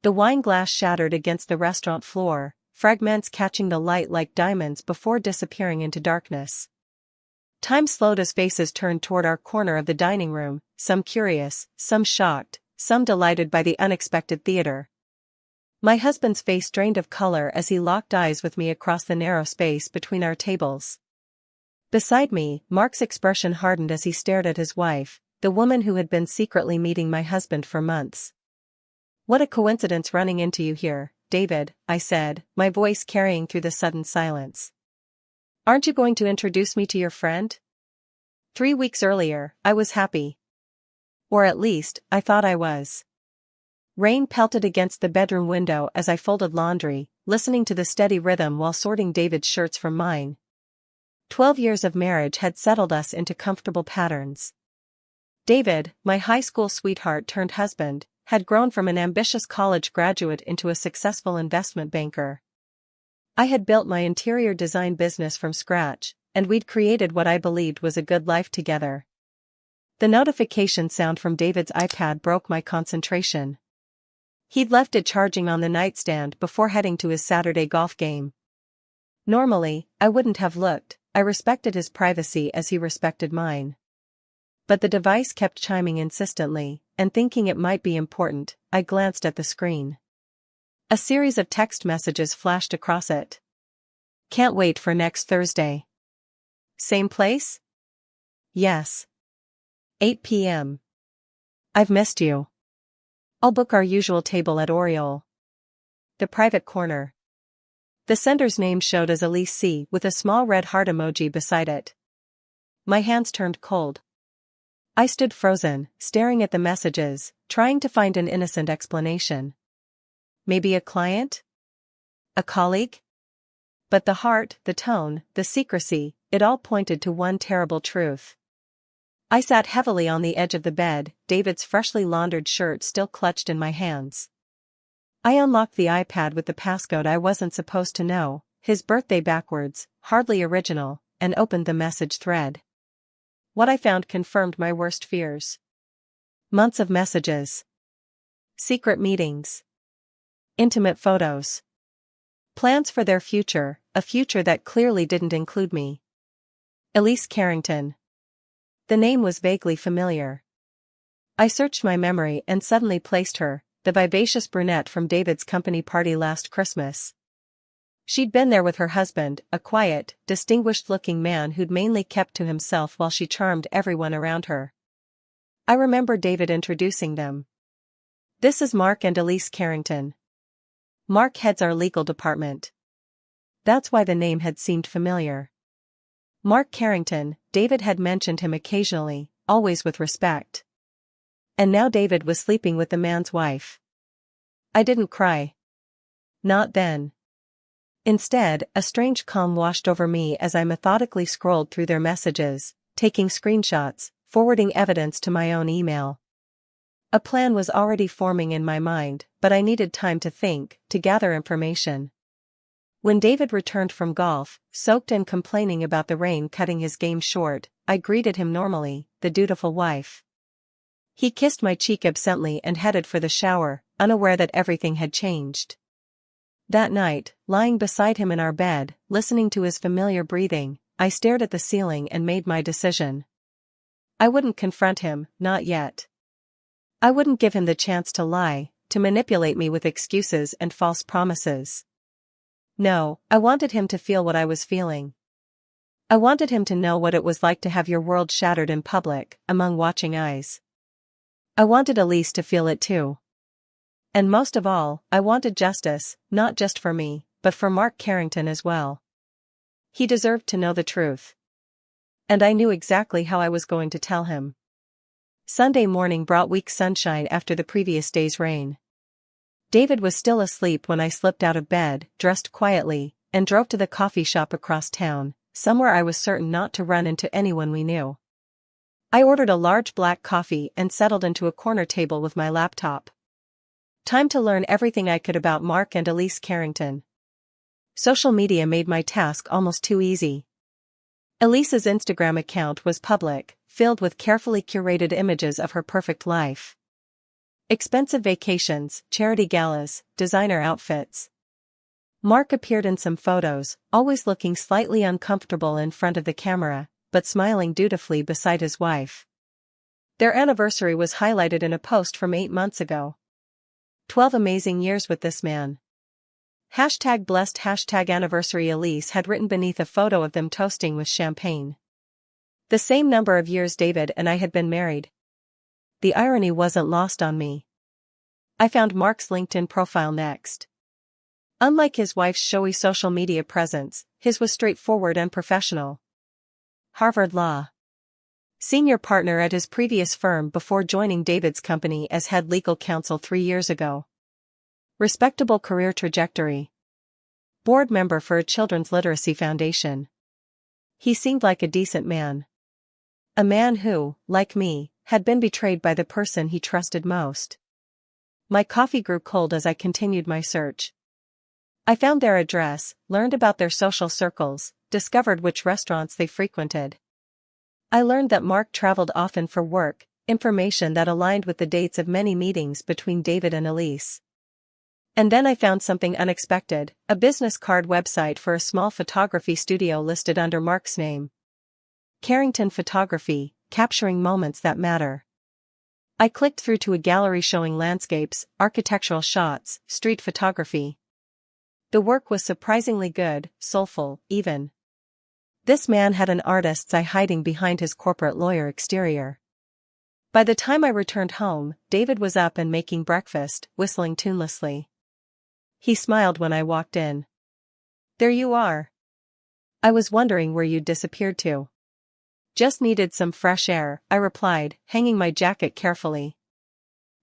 The wine glass shattered against the restaurant floor, fragments catching the light like diamonds before disappearing into darkness. Time slowed as faces turned toward our corner of the dining room, some curious, some shocked, some delighted by the unexpected theater. My husband's face drained of color as he locked eyes with me across the narrow space between our tables. Beside me, Mark's expression hardened as he stared at his wife, the woman who had been secretly meeting my husband for months. "What a coincidence running into you here, David," I said, my voice carrying through the sudden silence. "Aren't you going to introduce me to your friend?" 3 weeks earlier, I was happy. Or at least, I thought I was. Rain pelted against the bedroom window as I folded laundry, listening to the steady rhythm while sorting David's shirts from mine. 12 years of marriage had settled us into comfortable patterns. David, my high school sweetheart turned husband, had grown from an ambitious college graduate into a successful investment banker. I had built my interior design business from scratch, and we'd created what I believed was a good life together. The notification sound from David's iPad broke my concentration. He'd left it charging on the nightstand before heading to his Saturday golf game. Normally, I wouldn't have looked. I respected his privacy as he respected mine. But the device kept chiming insistently, and thinking it might be important, I glanced at the screen. A series of text messages flashed across it. "Can't wait for next Thursday. Same place? Yes. 8 p.m. I've missed you. I'll book our usual table at Oriole. The private corner." The sender's name showed as Elise C. with a small red heart emoji beside it. My hands turned cold. I stood frozen, staring at the messages, trying to find an innocent explanation. Maybe a client? A colleague? But the heart, the tone, the secrecy, it all pointed to one terrible truth. I sat heavily on the edge of the bed, David's freshly laundered shirt still clutched in my hands. I unlocked the iPad with the passcode I wasn't supposed to know, his birthday backwards, hardly original, and opened the message thread. What I found confirmed my worst fears. Months of messages. Secret meetings. Intimate photos. Plans for their future, a future that clearly didn't include me. Elise Carrington. The name was vaguely familiar. I searched my memory and suddenly placed her, the vivacious brunette from David's company party last Christmas. She'd been there with her husband, a quiet, distinguished-looking man who'd mainly kept to himself while she charmed everyone around her. I remember David introducing them. "This is Mark and Elise Carrington. Mark heads our legal department." That's why the name had seemed familiar. Mark Carrington, David had mentioned him occasionally, always with respect. And now David was sleeping with the man's wife. I didn't cry. Not then. Instead, a strange calm washed over me as I methodically scrolled through their messages, taking screenshots, forwarding evidence to my own email. A plan was already forming in my mind, but I needed time to think, to gather information. When David returned from golf, soaked and complaining about the rain cutting his game short, I greeted him normally, the dutiful wife. He kissed my cheek absently and headed for the shower, unaware that everything had changed. That night, lying beside him in our bed, listening to his familiar breathing, I stared at the ceiling and made my decision. I wouldn't confront him, not yet. I wouldn't give him the chance to lie, to manipulate me with excuses and false promises. No, I wanted him to feel what I was feeling. I wanted him to know what it was like to have your world shattered in public, among watching eyes. I wanted Elise to feel it too. And most of all, I wanted justice, not just for me, but for Mark Carrington as well. He deserved to know the truth. And I knew exactly how I was going to tell him. Sunday morning brought weak sunshine after the previous day's rain. David was still asleep when I slipped out of bed, dressed quietly, and drove to the coffee shop across town, somewhere I was certain not to run into anyone we knew. I ordered a large black coffee and settled into a corner table with my laptop. Time to learn everything I could about Mark and Elise Carrington. Social media made my task almost too easy. Elise's Instagram account was public, filled with carefully curated images of her perfect life. Expensive vacations, charity galas, designer outfits. Mark appeared in some photos, always looking slightly uncomfortable in front of the camera, but smiling dutifully beside his wife. Their anniversary was highlighted in a post from 8 months ago. 12 amazing years with this man. #blessed #anniversary Elise had written beneath a photo of them toasting with champagne. The same number of years David and I had been married. The irony wasn't lost on me. I found Mark's LinkedIn profile next. Unlike his wife's showy social media presence, his was straightforward and professional. Harvard Law. Senior partner at his previous firm before joining David's company as head legal counsel 3 years ago. Respectable career trajectory. Board member for a children's literacy foundation. He seemed like a decent man. A man who, like me, had been betrayed by the person he trusted most. My coffee grew cold as I continued my search. I found their address, learned about their social circles, discovered which restaurants they frequented. I learned that Mark traveled often for work, information that aligned with the dates of many meetings between David and Elise. And then I found something unexpected, a business card website for a small photography studio listed under Mark's name. Carrington Photography, capturing moments that matter. I clicked through to a gallery showing landscapes, architectural shots, street photography. The work was surprisingly good, soulful, even. This man had an artist's eye hiding behind his corporate lawyer exterior. By the time I returned home, David was up and making breakfast, whistling tunelessly. He smiled when I walked in. "There you are. I was wondering where you'd disappeared to." "Just needed some fresh air," I replied, hanging my jacket carefully.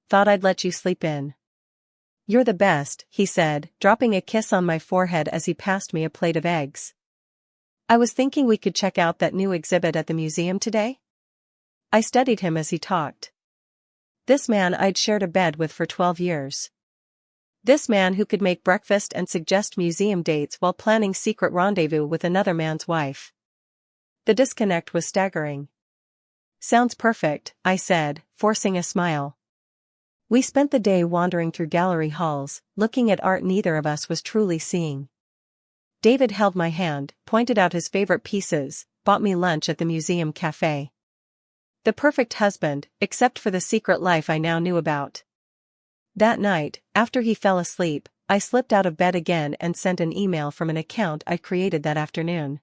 "Thought I'd let you sleep in." "You're the best," he said, dropping a kiss on my forehead as he passed me a plate of eggs. "I was thinking we could check out that new exhibit at the museum today?" I studied him as he talked. This man I'd shared a bed with for 12 years. This man who could make breakfast and suggest museum dates while planning secret rendezvous with another man's wife. The disconnect was staggering. "Sounds perfect," I said, forcing a smile. We spent the day wandering through gallery halls, looking at art neither of us was truly seeing. David held my hand, pointed out his favorite pieces, bought me lunch at the museum cafe. The perfect husband, except for the secret life I now knew about. That night, after he fell asleep, I slipped out of bed again and sent an email from an account I created that afternoon.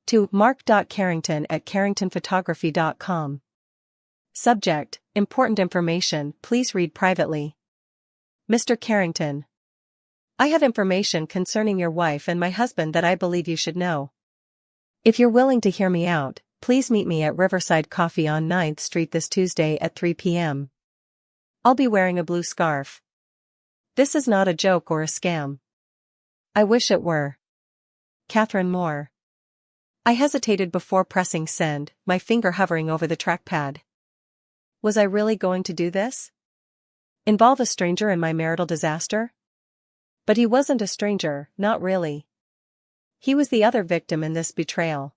To mark.carrington@carringtonphotography.com. Subject: Important information, please read privately. Mr. Carrington. I have information concerning your wife and my husband that I believe you should know. If you're willing to hear me out, please meet me at Riverside Coffee on 9th Street this Tuesday at 3 p.m. I'll be wearing a blue scarf. This is not a joke or a scam. I wish it were. Catherine Moore. I hesitated before pressing send, my finger hovering over the trackpad. Was I really going to do this? Involve a stranger in my marital disaster? But he wasn't a stranger, not really. He was the other victim in this betrayal.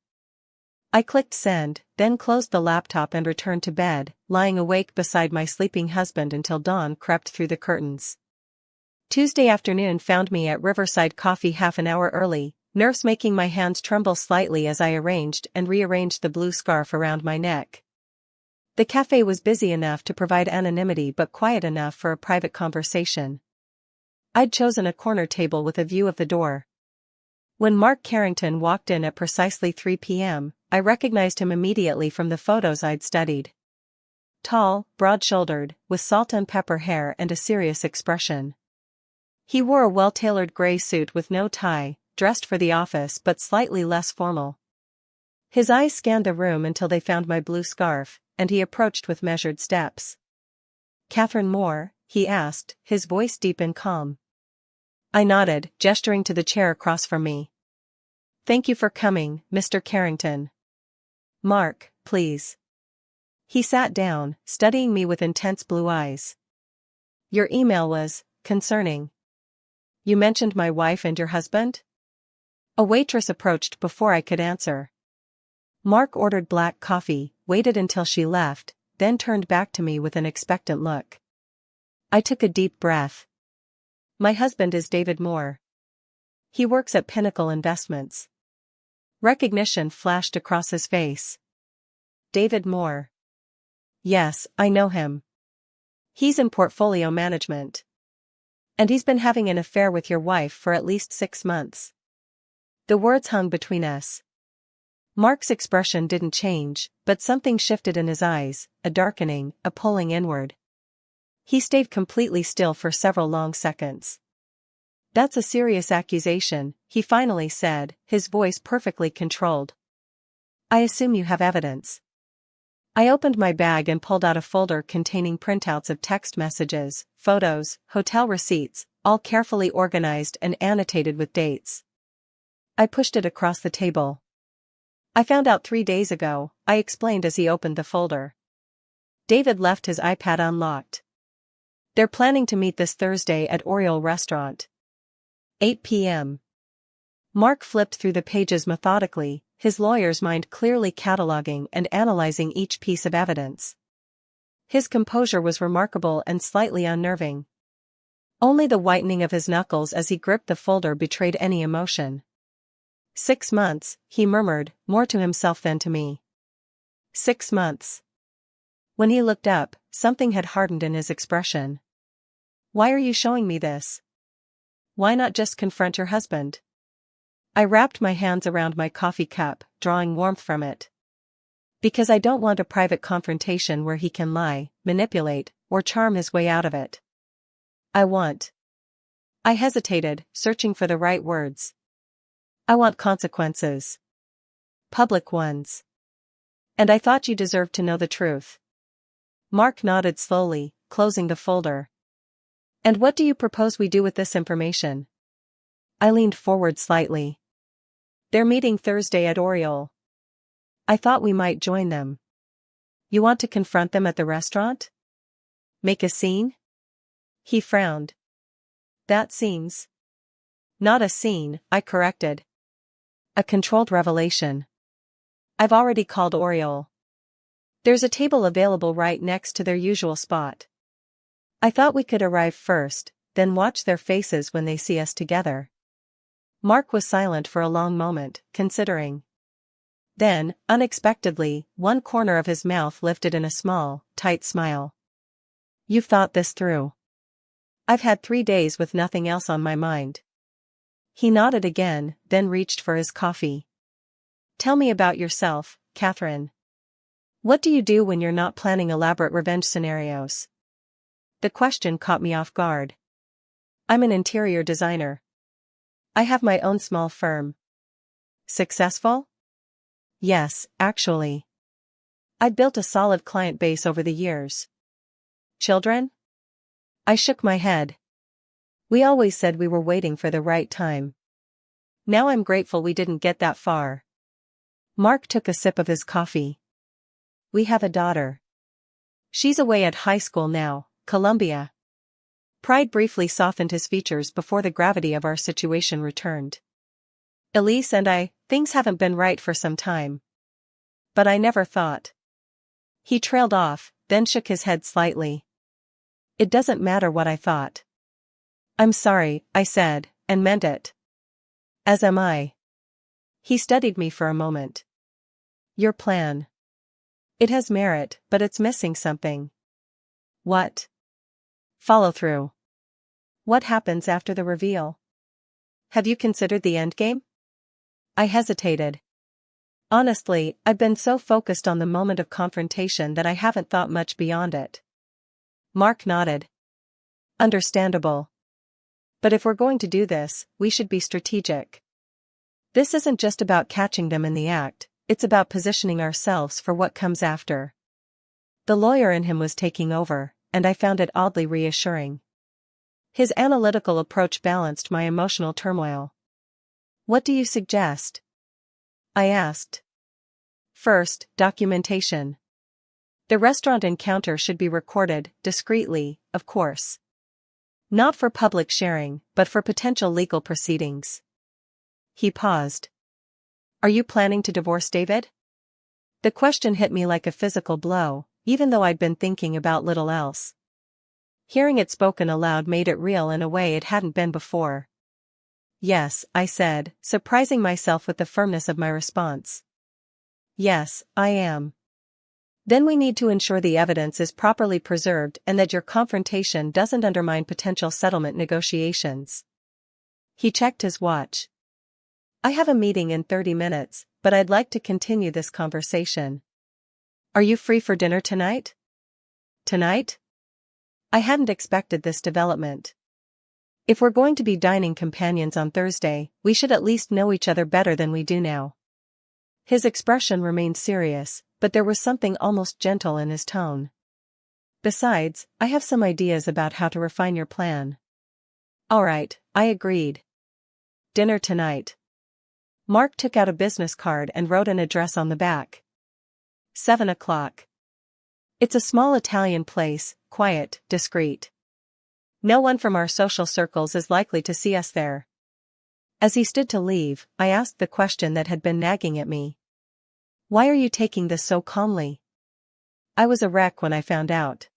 I clicked send, then closed the laptop and returned to bed, lying awake beside my sleeping husband until dawn crept through the curtains. Tuesday afternoon found me at Riverside Coffee half an hour early, nerves making my hands tremble slightly as I arranged and rearranged the blue scarf around my neck. The cafe was busy enough to provide anonymity but quiet enough for a private conversation. I'd chosen a corner table with a view of the door. When Mark Carrington walked in at precisely 3 p.m., I recognized him immediately from the photos I'd studied. Tall, broad-shouldered, with salt and pepper hair and a serious expression. He wore a well-tailored gray suit with no tie, dressed for the office but slightly less formal. His eyes scanned the room until they found my blue scarf, and he approached with measured steps. "Catherine Moore?" he asked, his voice deep and calm. I nodded, gesturing to the chair across from me. "Thank you for coming, Mr. Carrington." "Mark, please." He sat down, studying me with intense blue eyes. "Your email was concerning. You mentioned my wife and your husband?" A waitress approached before I could answer. Mark ordered black coffee, waited until she left, then turned back to me with an expectant look. I took a deep breath. My husband is David Moore. He works at Pinnacle Investments. Recognition flashed across his face. David Moore. Yes, I know him. He's in portfolio management. And he's been having an affair with your wife for at least 6 months. The words hung between us. Mark's expression didn't change, but something shifted in his eyes, a darkening, a pulling inward. He stayed completely still for several long seconds. That's a serious accusation, he finally said, his voice perfectly controlled. I assume you have evidence. I opened my bag and pulled out a folder containing printouts of text messages, photos, hotel receipts, all carefully organized and annotated with dates. I pushed it across the table. I found out 3 days ago, I explained as he opened the folder. David left his iPad unlocked. They're planning to meet this Thursday at Oriole Restaurant. 8 p.m. Mark flipped through the pages methodically, his lawyer's mind clearly cataloging and analyzing each piece of evidence. His composure was remarkable and slightly unnerving. Only the whitening of his knuckles as he gripped the folder betrayed any emotion. 6 months, he murmured, more to himself than to me. 6 months. When he looked up, something had hardened in his expression. Why are you showing me this? Why not just confront your husband? I wrapped my hands around my coffee cup, drawing warmth from it. Because I don't want a private confrontation where he can lie, manipulate, or charm his way out of it. I hesitated, searching for the right words. I want consequences. Public ones. And I thought you deserved to know the truth. Mark nodded slowly, closing the folder. And what do you propose we do with this information? I leaned forward slightly. They're meeting Thursday at Oriole. I thought we might join them. You want to confront them at the restaurant? Make a scene? He frowned. That seems. Not a scene, I corrected. A controlled revelation. I've already called Oriole. There's a table available right next to their usual spot. I thought we could arrive first, then watch their faces when they see us together. Mark was silent for a long moment, considering. Then, unexpectedly, one corner of his mouth lifted in a small, tight smile. You've thought this through. I've had 3 days with nothing else on my mind. He nodded again, then reached for his coffee. Tell me about yourself, Catherine. What do you do when you're not planning elaborate revenge scenarios? The question caught me off guard. I'm an interior designer. I have my own small firm. Successful? Yes, actually. I've built a solid client base over the years. Children? I shook my head. We always said we were waiting for the right time. Now I'm grateful we didn't get that far. Mark took a sip of his coffee. We have a daughter. She's away at high school now, Columbia. Pride briefly softened his features before the gravity of our situation returned. Elise and I, things haven't been right for some time. But I never thought. He trailed off, then shook his head slightly. It doesn't matter what I thought. I'm sorry, I said, and meant it. As am I. He studied me for a moment. Your plan. It has merit, but it's missing something. What? Follow through. What happens after the reveal? Have you considered the endgame? I hesitated. Honestly, I've been so focused on the moment of confrontation that I haven't thought much beyond it. Mark nodded. Understandable. But if we're going to do this, we should be strategic. This isn't just about catching them in the act, it's about positioning ourselves for what comes after. The lawyer in him was taking over, and I found it oddly reassuring. His analytical approach balanced my emotional turmoil. What do you suggest? I asked. First, documentation. The restaurant encounter should be recorded, discreetly, of course. Not for public sharing, but for potential legal proceedings. He paused. Are you planning to divorce David? The question hit me like a physical blow, even though I'd been thinking about little else. Hearing it spoken aloud made it real in a way it hadn't been before. Yes, I said, surprising myself with the firmness of my response. Yes, I am. Then we need to ensure the evidence is properly preserved and that your confrontation doesn't undermine potential settlement negotiations. He checked his watch. I have a meeting in 30 minutes, but I'd like to continue this conversation. Are you free for dinner tonight? Tonight? I hadn't expected this development. If we're going to be dining companions on Thursday, we should at least know each other better than we do now. His expression remained serious, but there was something almost gentle in his tone. Besides, I have some ideas about how to refine your plan. All right, I agreed. Dinner tonight. Mark took out a business card and wrote an address on the back. 7 o'clock. It's a small Italian place, quiet, discreet. No one from our social circles is likely to see us there. As he stood to leave, I asked the question that had been nagging at me. Why are you taking this so calmly? I was a wreck when I found out.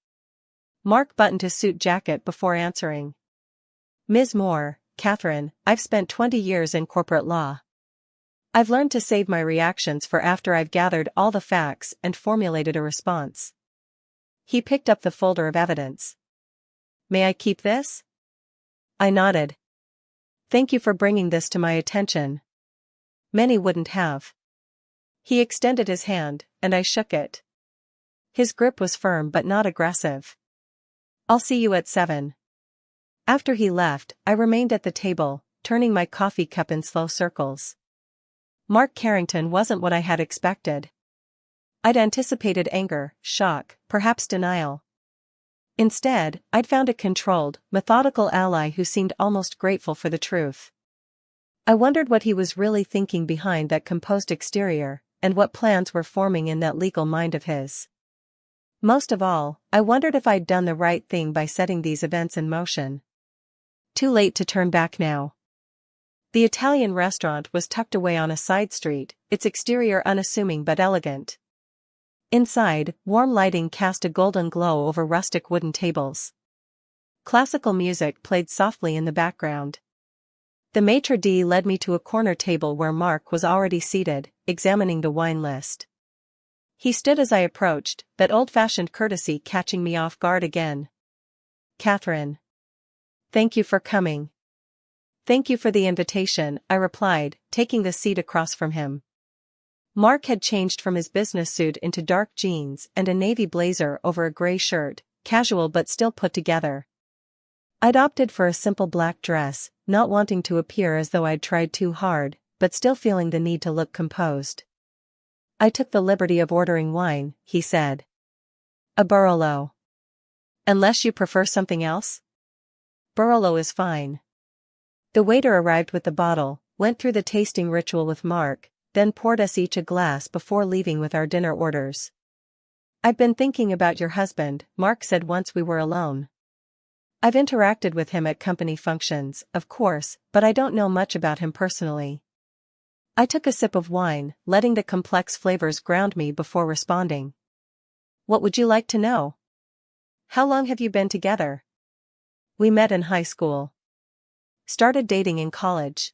Mark buttoned his suit jacket before answering. Ms. Moore, Catherine, I've spent 20 years in corporate law. I've learned to save my reactions for after I've gathered all the facts and formulated a response. He picked up the folder of evidence. May I keep this? I nodded. Thank you for bringing this to my attention. Many wouldn't have. He extended his hand, and I shook it. His grip was firm but not aggressive. I'll see you at 7. After he left, I remained at the table, turning my coffee cup in slow circles. Mark Carrington wasn't what I had expected. I'd anticipated anger, shock, perhaps denial. Instead, I'd found a controlled, methodical ally who seemed almost grateful for the truth. I wondered what he was really thinking behind that composed exterior, and what plans were forming in that legal mind of his. Most of all, I wondered if I'd done the right thing by setting these events in motion. Too late to turn back now. The Italian restaurant was tucked away on a side street, its exterior unassuming but elegant. Inside, warm lighting cast a golden glow over rustic wooden tables. Classical music played softly in the background. The maitre d' led me to a corner table where Mark was already seated, examining the wine list. He stood as I approached, that old-fashioned courtesy catching me off guard again. Catherine. Thank you for coming. Thank you for the invitation, I replied, taking the seat across from him. Mark had changed from his business suit into dark jeans and a navy blazer over a gray shirt, casual but still put together. I'd opted for a simple black dress, not wanting to appear as though I'd tried too hard, but still feeling the need to look composed. I took the liberty of ordering wine, he said. A Barolo. Unless you prefer something else? Barolo is fine. The waiter arrived with the bottle, went through the tasting ritual with Mark, then poured us each a glass before leaving with our dinner orders. I've been thinking about your husband, Mark said once we were alone. I've interacted with him at company functions, of course, but I don't know much about him personally. I took a sip of wine, letting the complex flavors ground me before responding. What would you like to know? How long have you been together? We met in high school. Started dating in college.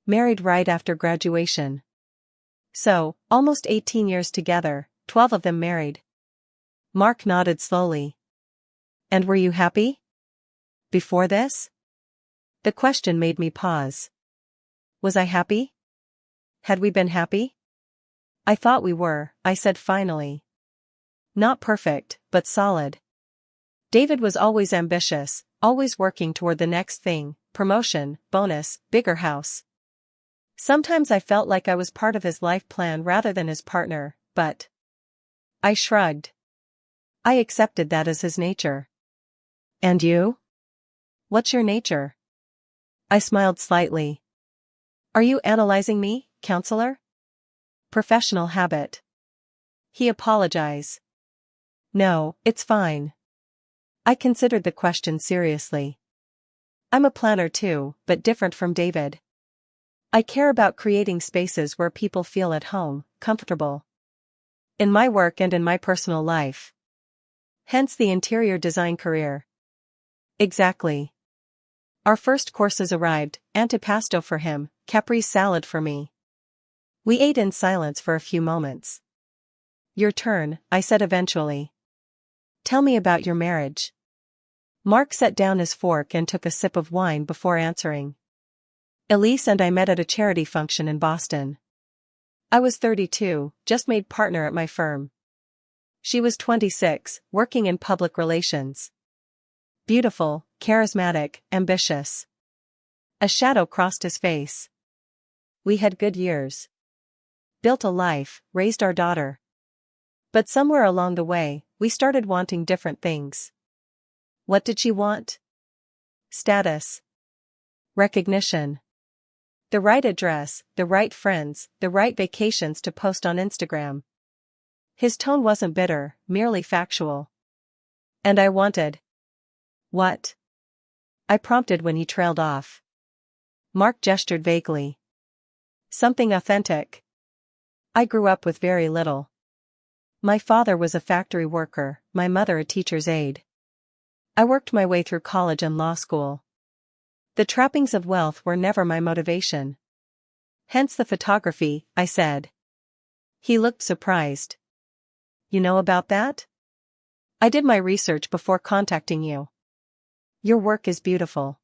Married right after graduation. So, almost 18 years together, 12 of them married. Mark nodded slowly. And were you happy? Before this? The question made me pause. Was I happy? Had we been happy? I thought we were, I said finally. Not perfect, but solid. David was always ambitious, always working toward the next thing, promotion, bonus, bigger house. Sometimes I felt like I was part of his life plan rather than his partner, but I shrugged. I accepted that as his nature. And you? What's your nature? I smiled slightly. Are you analyzing me, counselor? Professional habit. He apologized. No, it's fine. I considered the question seriously. I'm a planner too, but different from David. I care about creating spaces where people feel at home, comfortable. In my work and in my personal life. Hence the interior design career. Exactly. Our first courses arrived, antipasto for him, caprese salad for me. We ate in silence for a few moments. Your turn, I said eventually. Tell me about your marriage. Mark set down his fork and took a sip of wine before answering. Elise and I met at a charity function in Boston. I was 32, just made partner at my firm. She was 26, working in public relations. Beautiful, charismatic, ambitious. A shadow crossed his face. We had good years. Built a life, raised our daughter. But somewhere along the way, we started wanting different things. What did she want? Status. Recognition. The right address, the right friends, the right vacations to post on Instagram. His tone wasn't bitter, merely factual. And I wanted. What? I prompted when he trailed off. Mark gestured vaguely. Something authentic. I grew up with very little. My father was a factory worker, my mother a teacher's aide. I worked my way through college and law school. The trappings of wealth were never my motivation. Hence the photography, I said. He looked surprised. You know about that? I did my research before contacting you. Your work is beautiful.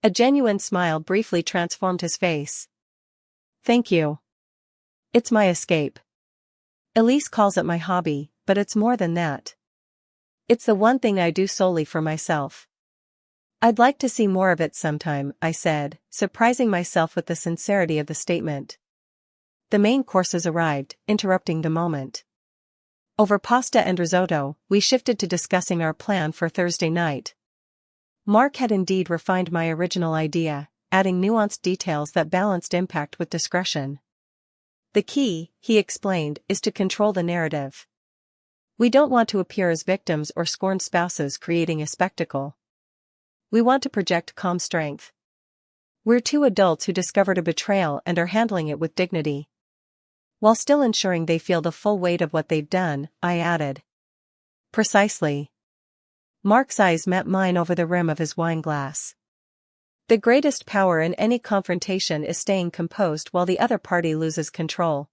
A genuine smile briefly transformed his face. Thank you. It's my escape. Elise calls it my hobby, but it's more than that. It's the one thing I do solely for myself. I'd like to see more of it sometime, I said, surprising myself with the sincerity of the statement. The main courses arrived, interrupting the moment. Over pasta and risotto, we shifted to discussing our plan for Thursday night. Mark had indeed refined my original idea, adding nuanced details that balanced impact with discretion. The key, he explained, is to control the narrative. We don't want to appear as victims or scorned spouses creating a spectacle. We want to project calm strength. We're two adults who discovered a betrayal and are handling it with dignity. While still ensuring they feel the full weight of what they've done, I added. Precisely. Mark's eyes met mine over the rim of his wine glass. The greatest power in any confrontation is staying composed while the other party loses control.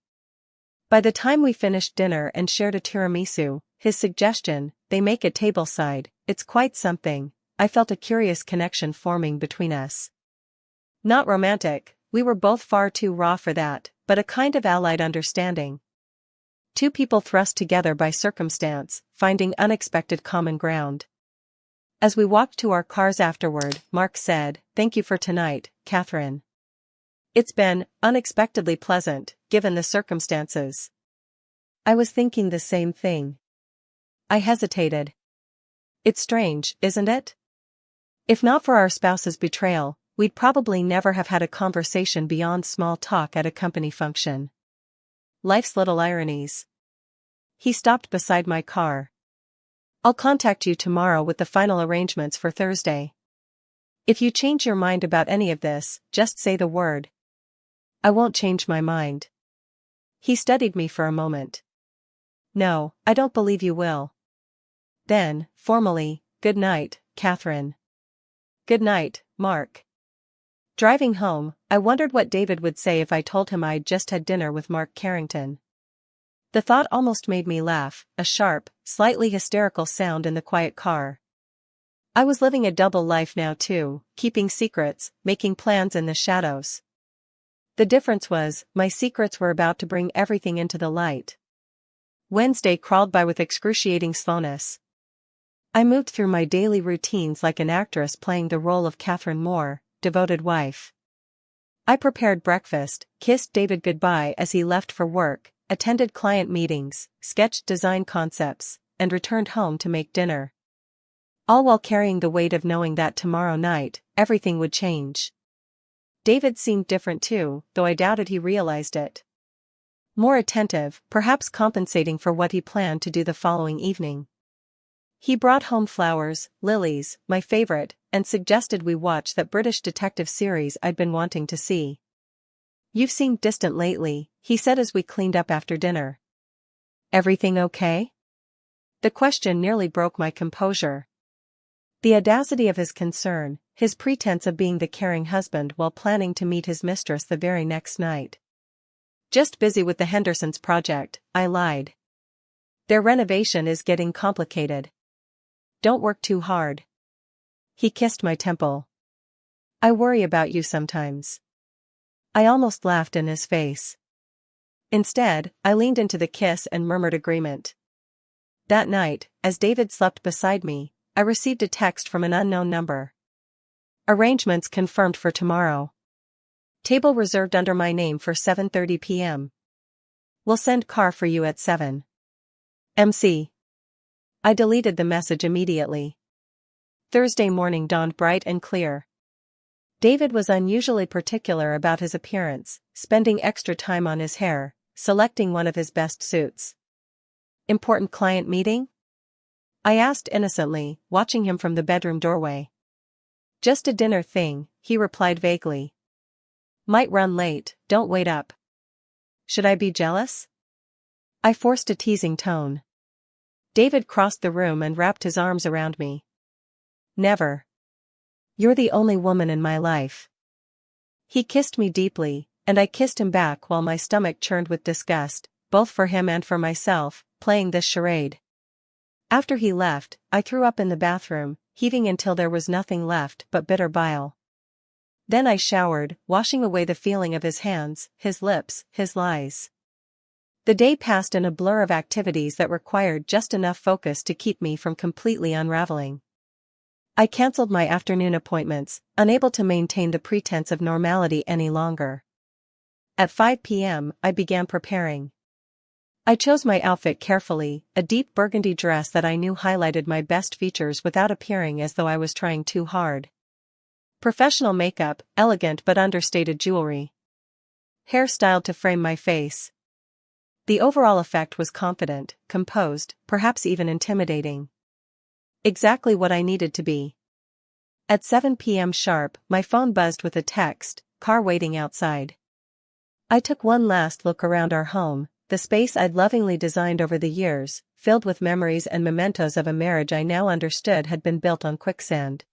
By the time we finished dinner and shared a tiramisu, his suggestion, they make it tableside, it's quite something, I felt a curious connection forming between us. Not romantic, we were both far too raw for that, but a kind of allied understanding. Two people thrust together by circumstance, finding unexpected common ground. As we walked to our cars afterward, Mark said, "Thank you for tonight, Catherine. It's been unexpectedly pleasant, given the circumstances." I was thinking the same thing. I hesitated. It's strange, isn't it? If not for our spouse's betrayal, we'd probably never have had a conversation beyond small talk at a company function. Life's little ironies. He stopped beside my car. I'll contact you tomorrow with the final arrangements for Thursday. If you change your mind about any of this, just say the word. I won't change my mind. He studied me for a moment. No, I don't believe you will. Then, formally, good night, Catherine. Good night, Mark. Driving home, I wondered what David would say if I told him I'd just had dinner with Mark Carrington. The thought almost made me laugh, a sharp, slightly hysterical sound in the quiet car. I was living a double life now too, keeping secrets, making plans in the shadows. The difference was, my secrets were about to bring everything into the light. Wednesday crawled by with excruciating slowness. I moved through my daily routines like an actress playing the role of Catherine Moore, devoted wife. I prepared breakfast, kissed David goodbye as he left for work, attended client meetings, sketched design concepts, and returned home to make dinner. All while carrying the weight of knowing that tomorrow night, everything would change. David seemed different too, though I doubted he realized it. More attentive, perhaps compensating for what he planned to do the following evening. He brought home flowers, lilies, my favorite, and suggested we watch that British detective series I'd been wanting to see. You've seemed distant lately, he said as we cleaned up after dinner. Everything okay? The question nearly broke my composure. The audacity of his concern, his pretense of being the caring husband while planning to meet his mistress the very next night. Just busy with the Hendersons' project, I lied. Their renovation is getting complicated. Don't work too hard. He kissed my temple. I worry about you sometimes. I almost laughed in his face. Instead, I leaned into the kiss and murmured agreement. That night, as David slept beside me, I received a text from an unknown number. Arrangements confirmed for tomorrow. Table reserved under my name for 7:30 p.m. We'll send car for you at 7. MC. I deleted the message immediately. Thursday morning dawned bright and clear. David was unusually particular about his appearance, spending extra time on his hair, selecting one of his best suits. Important client meeting? I asked innocently, watching him from the bedroom doorway. Just a dinner thing, he replied vaguely. Might run late, don't wait up. Should I be jealous? I forced a teasing tone. David crossed the room and wrapped his arms around me. Never. You're the only woman in my life. He kissed me deeply, and I kissed him back while my stomach churned with disgust, both for him and for myself, playing this charade. After he left, I threw up in the bathroom, heaving until there was nothing left but bitter bile. Then I showered, washing away the feeling of his hands, his lips, his lies. The day passed in a blur of activities that required just enough focus to keep me from completely unraveling. I canceled my afternoon appointments, unable to maintain the pretense of normality any longer. At 5 p.m., I began preparing. I chose my outfit carefully, a deep burgundy dress that I knew highlighted my best features without appearing as though I was trying too hard. Professional makeup, elegant but understated jewelry. Hair styled to frame my face. The overall effect was confident, composed, perhaps even intimidating. Exactly what I needed to be. At 7 p.m. sharp, my phone buzzed with a text, car waiting outside. I took one last look around our home, the space I'd lovingly designed over the years, filled with memories and mementos of a marriage I now understood had been built on quicksand.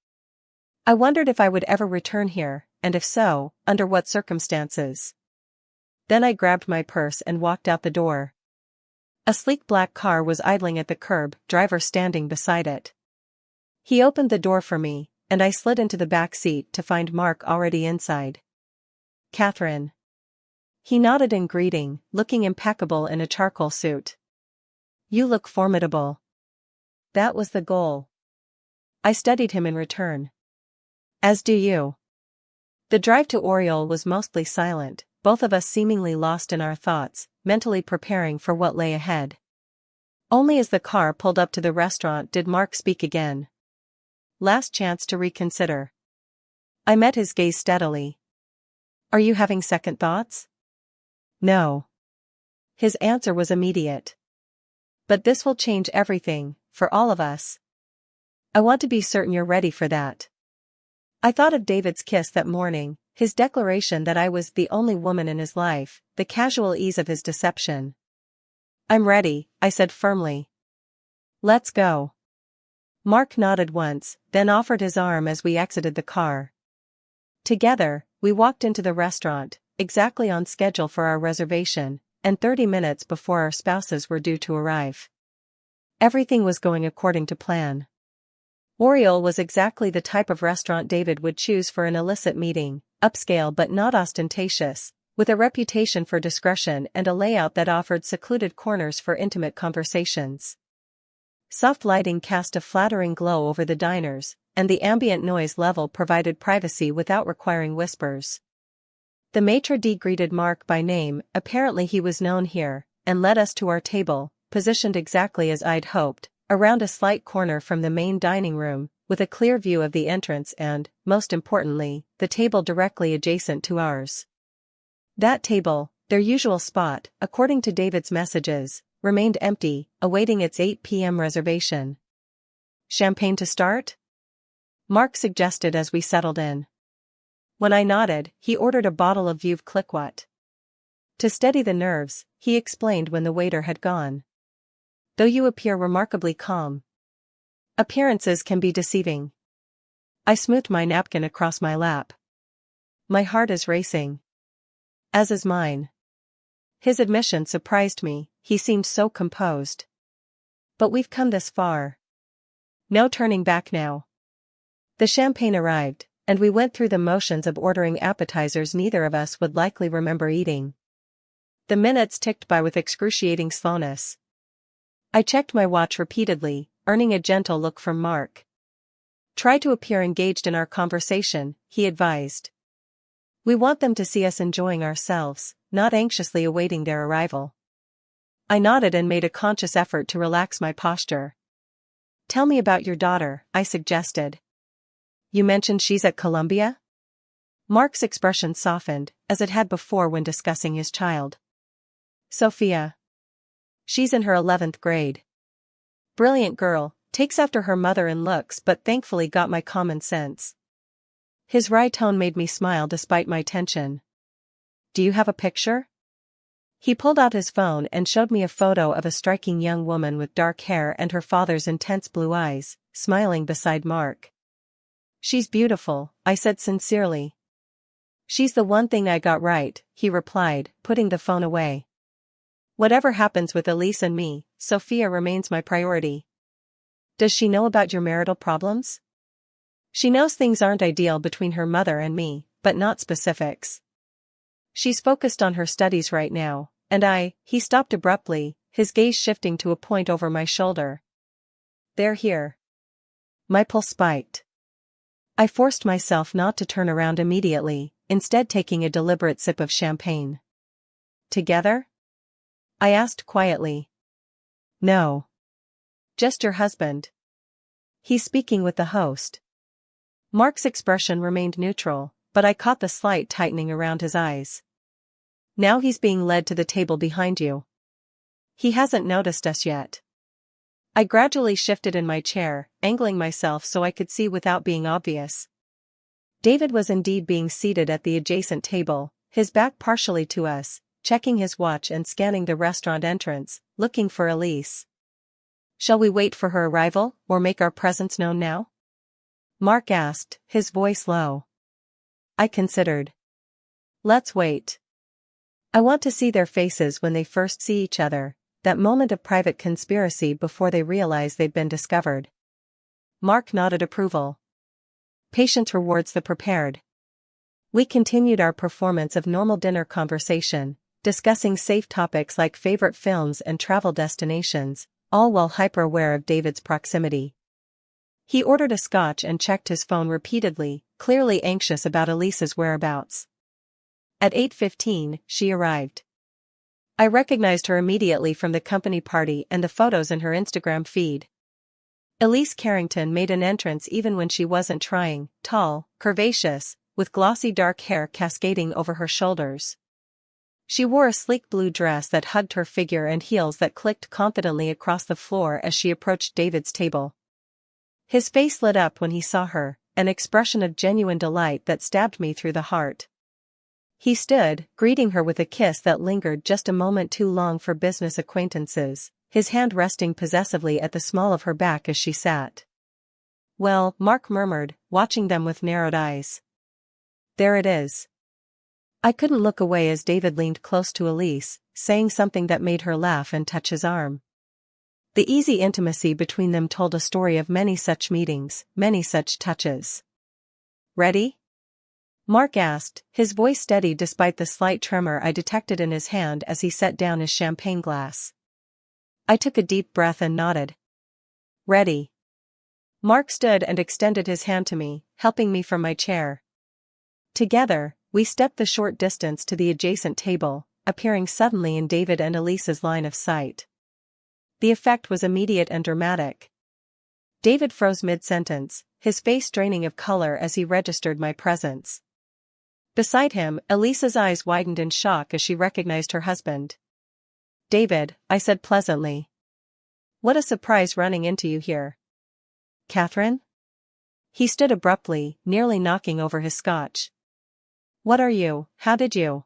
I wondered if I would ever return here, and if so, under what circumstances. Then I grabbed my purse and walked out the door. A sleek black car was idling at the curb, driver standing beside it. He opened the door for me, and I slid into the back seat to find Mark already inside. Catherine. He nodded in greeting, looking impeccable in a charcoal suit. You look formidable. That was the goal. I studied him in return. As do you. The drive to Oriole was mostly silent, both of us seemingly lost in our thoughts, mentally preparing for what lay ahead. Only as the car pulled up to the restaurant did Mark speak again. Last chance to reconsider. I met his gaze steadily. Are you having second thoughts? No. His answer was immediate. But this will change everything, for all of us. I want to be certain you're ready for that. I thought of David's kiss that morning, his declaration that I was the only woman in his life, the casual ease of his deception. I'm ready, I said firmly. Let's go. Mark nodded once, then offered his arm as we exited the car. Together, we walked into the restaurant, exactly on schedule for our reservation, and 30 minutes before our spouses were due to arrive. Everything was going according to plan. Oriole was exactly the type of restaurant David would choose for an illicit meeting, upscale but not ostentatious, with a reputation for discretion and a layout that offered secluded corners for intimate conversations. Soft lighting cast a flattering glow over the diners, and the ambient noise level provided privacy without requiring whispers. The maitre d' greeted Mark by name, apparently he was known here, and led us to our table, positioned exactly as I'd hoped, around a slight corner from the main dining room, with a clear view of the entrance and, most importantly, the table directly adjacent to ours. That table, their usual spot, according to David's messages, remained empty, awaiting its 8 p.m. reservation. Champagne to start? Mark suggested as we settled in. When I nodded, he ordered a bottle of Veuve Clicquot. To steady the nerves, he explained when the waiter had gone. Though you appear remarkably calm. Appearances can be deceiving. I smoothed my napkin across my lap. My heart is racing. As is mine. His admission surprised me, he seemed so composed. But we've come this far. No turning back now. The champagne arrived, and we went through the motions of ordering appetizers neither of us would likely remember eating. The minutes ticked by with excruciating slowness. I checked my watch repeatedly, earning a gentle look from Mark. Try to appear engaged in our conversation, he advised. We want them to see us enjoying ourselves, not anxiously awaiting their arrival. I nodded and made a conscious effort to relax my posture. Tell me about your daughter, I suggested. You mentioned she's at Columbia? Mark's expression softened, as it had before when discussing his child. Sophia. She's in her 11th grade. Brilliant girl, takes after her mother in looks but thankfully got my common sense. His wry tone made me smile despite my tension. Do you have a picture? He pulled out his phone and showed me a photo of a striking young woman with dark hair and her father's intense blue eyes, smiling beside Mark. She's beautiful, I said sincerely. She's the one thing I got right, he replied, putting the phone away. Whatever happens with Elise and me, Sophia remains my priority. Does she know about your marital problems? She knows things aren't ideal between her mother and me, but not specifics. She's focused on her studies right now, and he stopped abruptly, his gaze shifting to a point over my shoulder. They're here. My pulse spiked. I forced myself not to turn around immediately, instead taking a deliberate sip of champagne. Together? I asked quietly. No. Just your husband. He's speaking with the host. Mark's expression remained neutral, but I caught the slight tightening around his eyes. Now he's being led to the table behind you. He hasn't noticed us yet. I gradually shifted in my chair, angling myself so I could see without being obvious. David was indeed being seated at the adjacent table, his back partially to us, checking his watch and scanning the restaurant entrance, looking for Elise. Shall we wait for her arrival, or make our presence known now? Mark asked, his voice low. I considered. Let's wait. I want to see their faces when they first see each other, that moment of private conspiracy before they realize they've been discovered. Mark nodded approval. Patience rewards the prepared. We continued our performance of normal dinner conversation, discussing safe topics like favorite films and travel destinations, all while hyper-aware of David's proximity. He ordered a scotch and checked his phone repeatedly, clearly anxious about Elise's whereabouts. At 8:15, she arrived. I recognized her immediately from the company party and the photos in her Instagram feed. Elise Carrington made an entrance even when she wasn't trying, tall, curvaceous, with glossy dark hair cascading over her shoulders. She wore a sleek blue dress that hugged her figure and heels that clicked confidently across the floor as she approached David's table. His face lit up when he saw her, an expression of genuine delight that stabbed me through the heart. He stood, greeting her with a kiss that lingered just a moment too long for business acquaintances, his hand resting possessively at the small of her back as she sat. Well, Mark murmured, watching them with narrowed eyes. There it is. I couldn't look away as David leaned close to Elise, saying something that made her laugh and touch his arm. The easy intimacy between them told a story of many such meetings, many such touches. Ready? Mark asked, his voice steady despite the slight tremor I detected in his hand as he set down his champagne glass. I took a deep breath and nodded. Ready. Mark stood and extended his hand to me, helping me from my chair. Together, we stepped the short distance to the adjacent table, appearing suddenly in David and Elise's line of sight. The effect was immediate and dramatic. David froze mid-sentence, his face draining of color as he registered my presence. Beside him, Elise's eyes widened in shock as she recognized her husband. David, I said pleasantly. What a surprise running into you here. Catherine? He stood abruptly, nearly knocking over his scotch. What are you? How did you?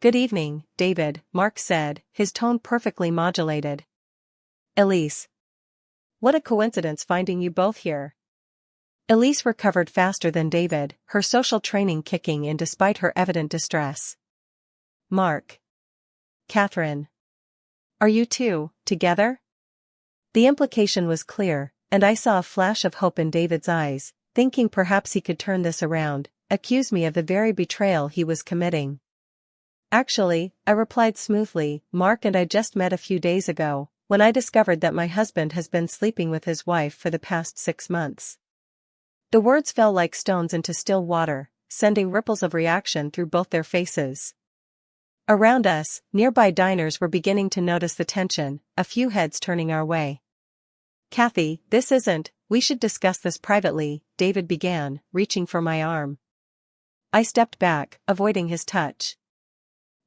Good evening, David, Mark said, his tone perfectly modulated. Elise. What a coincidence finding you both here. Elise recovered faster than David, her social training kicking in despite her evident distress. Mark. Catherine. Are you two, together? The implication was clear, and I saw a flash of hope in David's eyes, thinking perhaps he could turn this around, accuse me of the very betrayal he was committing. Actually, I replied smoothly, Mark and I just met a few days ago, when I discovered that my husband has been sleeping with his wife for the past 6 months. The words fell like stones into still water, sending ripples of reaction through both their faces. Around us, nearby diners were beginning to notice the tension, a few heads turning our way. Kathy, this isn't, we should discuss this privately, David began, reaching for my arm. I stepped back, avoiding his touch.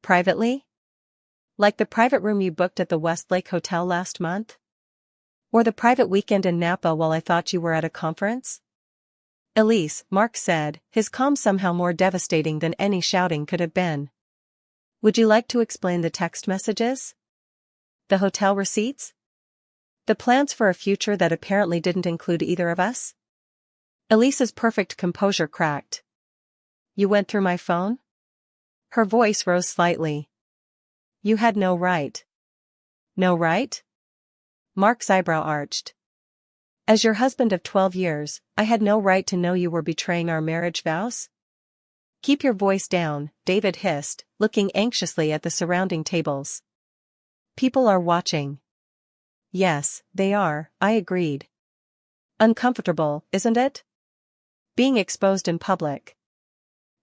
Privately? Like the private room you booked at the Westlake Hotel last month? Or the private weekend in Napa while I thought you were at a conference? Elise, Mark said, his calm somehow more devastating than any shouting could have been. Would you like to explain the text messages? The hotel receipts? The plans for a future that apparently didn't include either of us? Elise's perfect composure cracked. You went through my phone? Her voice rose slightly. You had no right. No right? Mark's eyebrow arched. As your husband of 12 years, I had no right to know you were betraying our marriage vows? Keep your voice down, David hissed, looking anxiously at the surrounding tables. People are watching. Yes, they are, I agreed. Uncomfortable, isn't it? Being exposed in public.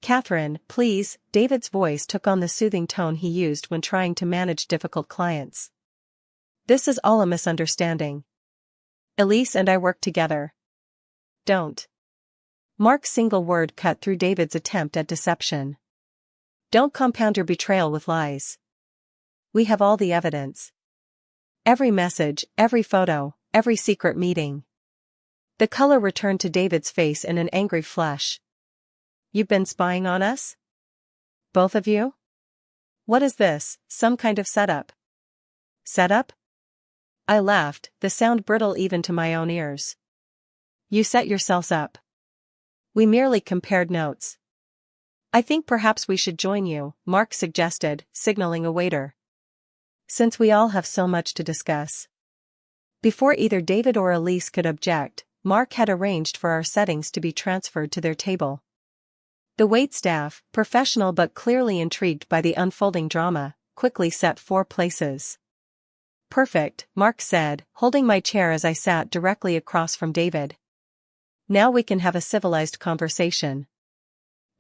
Catherine, please, David's voice took on the soothing tone he used when trying to manage difficult clients. This is all a misunderstanding. Elise and I work together. Don't. Mark's single word cut through David's attempt at deception. Don't compound your betrayal with lies. We have all the evidence. Every message, every photo, every secret meeting. The color returned to David's face in an angry flush. You've been spying on us? Both of you? What is this, some kind of setup? Setup? I laughed, the sound brittle even to my own ears. You set yourselves up. We merely compared notes. I think perhaps we should join you, Mark suggested, signaling a waiter. Since we all have so much to discuss. Before either David or Elise could object, Mark had arranged for our settings to be transferred to their table. The waitstaff, professional but clearly intrigued by the unfolding drama, quickly set 4 places. Perfect, Mark said, holding my chair as I sat directly across from David. Now we can have a civilized conversation.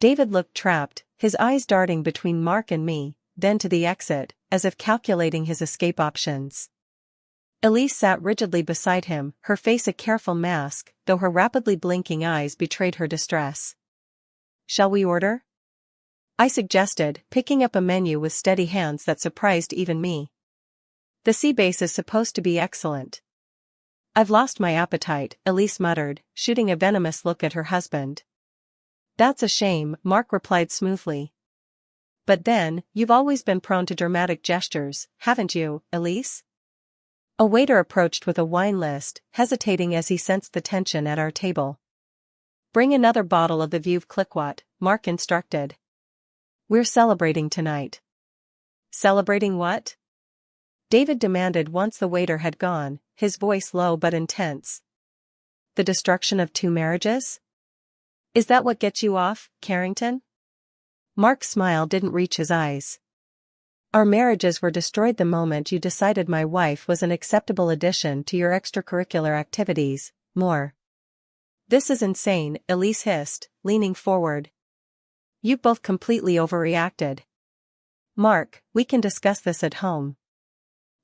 David looked trapped, his eyes darting between Mark and me, then to the exit, as if calculating his escape options. Elise sat rigidly beside him, her face a careful mask, though her rapidly blinking eyes betrayed her distress. Shall we order? I suggested, picking up a menu with steady hands that surprised even me. The sea base is supposed to be excellent. I've lost my appetite, Elise muttered, shooting a venomous look at her husband. That's a shame, Mark replied smoothly. But then, you've always been prone to dramatic gestures, haven't you, Elise? A waiter approached with a wine list, hesitating as he sensed the tension at our table. Bring another bottle of the Veuve Clicquot, Mark instructed. We're celebrating tonight. Celebrating what? David demanded once the waiter had gone, his voice low but intense. The destruction of 2 marriages? Is that what gets you off, Carrington? Mark's smile didn't reach his eyes. Our marriages were destroyed the moment you decided my wife was an acceptable addition to your extracurricular activities, more. This is insane, Elise hissed, leaning forward. You've both completely overreacted. Mark, we can discuss this at home.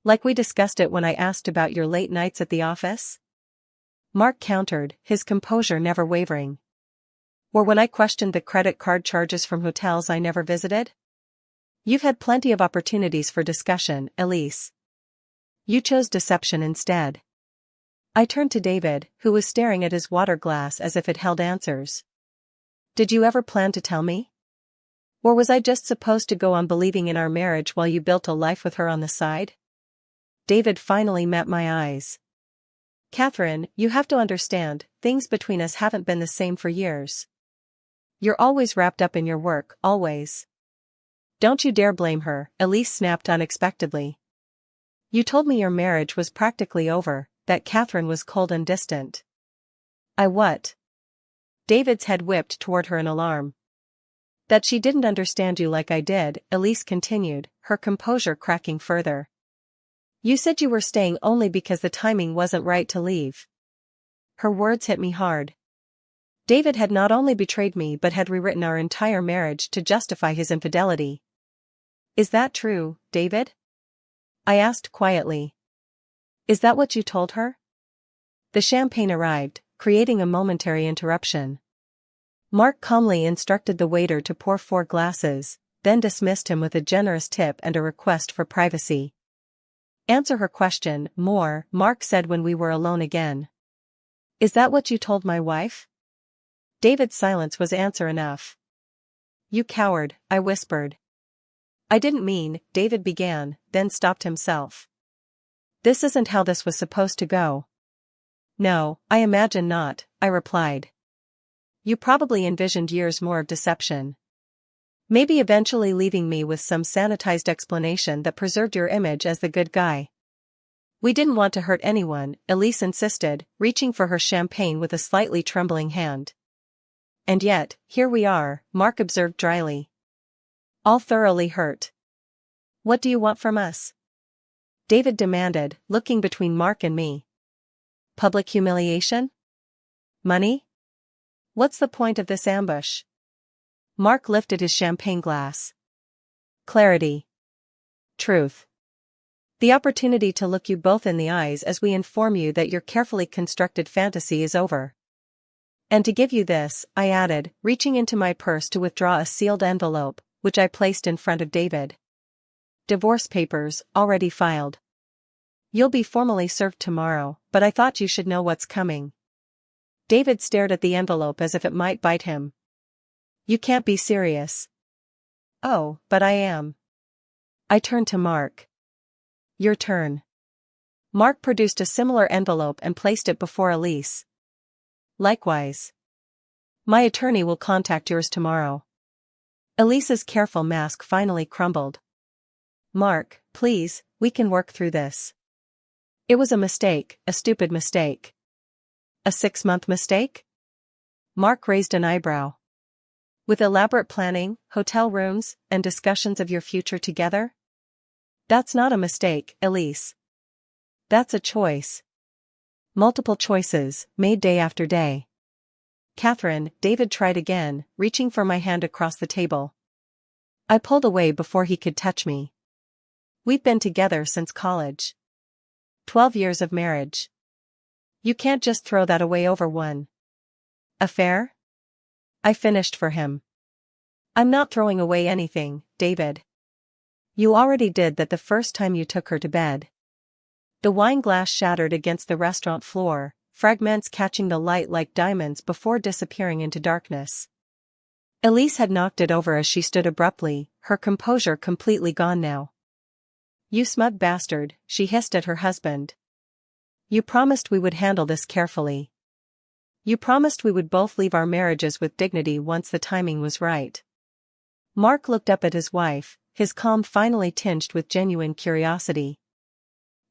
Like we discussed it when I asked about your late nights at the office? Mark countered, his composure never wavering. Or when I questioned the credit card charges from hotels I never visited? You've had plenty of opportunities for discussion, Elise. You chose deception instead. I turned to David, who was staring at his water glass as if it held answers. Did you ever plan to tell me? Or was I just supposed to go on believing in our marriage while you built a life with her on the side? David finally met my eyes. Catherine, you have to understand, things between us haven't been the same for years. You're always wrapped up in your work, always. Don't you dare blame her, Elise snapped unexpectedly. You told me your marriage was practically over, that Catherine was cold and distant. I what? David's head whipped toward her in alarm. That she didn't understand you like I did, Elise continued, her composure cracking further. You said you were staying only because the timing wasn't right to leave. Her words hit me hard. David had not only betrayed me but had rewritten our entire marriage to justify his infidelity. Is that true, David? I asked quietly. Is that what you told her? The champagne arrived, creating a momentary interruption. Mark calmly instructed the waiter to pour 4 glasses, then dismissed him with a generous tip and a request for privacy. Answer her question, more, Mark said when we were alone again. Is that what you told my wife? David's silence was answer enough. You coward, I whispered. I didn't mean, David began, then stopped himself. This isn't how this was supposed to go. No, I imagine not, I replied. You probably envisioned years more of deception. Maybe eventually leaving me with some sanitized explanation that preserved your image as the good guy. We didn't want to hurt anyone, Elise insisted, reaching for her champagne with a slightly trembling hand. And yet, here we are, Mark observed dryly. All thoroughly hurt. What do you want from us? David demanded, looking between Mark and me. Public humiliation? Money? What's the point of this ambush? Mark lifted his champagne glass. Clarity. Truth. The opportunity to look you both in the eyes as we inform you that your carefully constructed fantasy is over. And to give you this, I added, reaching into my purse to withdraw a sealed envelope, which I placed in front of David. Divorce papers, already filed. You'll be formally served tomorrow, but I thought you should know what's coming. David stared at the envelope as if it might bite him. You can't be serious. Oh, but I am. I turned to Mark. Your turn. Mark produced a similar envelope and placed it before Elise. Likewise. My attorney will contact yours tomorrow. Elise's careful mask finally crumbled. Mark, please, we can work through this. It was a mistake, a stupid mistake. A 6-month mistake? Mark raised an eyebrow. With elaborate planning, hotel rooms, and discussions of your future together? That's not a mistake, Elise. That's a choice. Multiple choices, made day after day. Catherine, David tried again, reaching for my hand across the table. I pulled away before he could touch me. We've been together since college. 12 years of marriage. You can't just throw that away over one affair? I finished for him. I'm not throwing away anything, David. You already did that the first time you took her to bed. The wine glass shattered against the restaurant floor, fragments catching the light like diamonds before disappearing into darkness. Elise had knocked it over as she stood abruptly, her composure completely gone now. You smug bastard, she hissed at her husband. You promised we would handle this carefully. You promised we would both leave our marriages with dignity once the timing was right. Mark looked up at his wife, his calm finally tinged with genuine curiosity.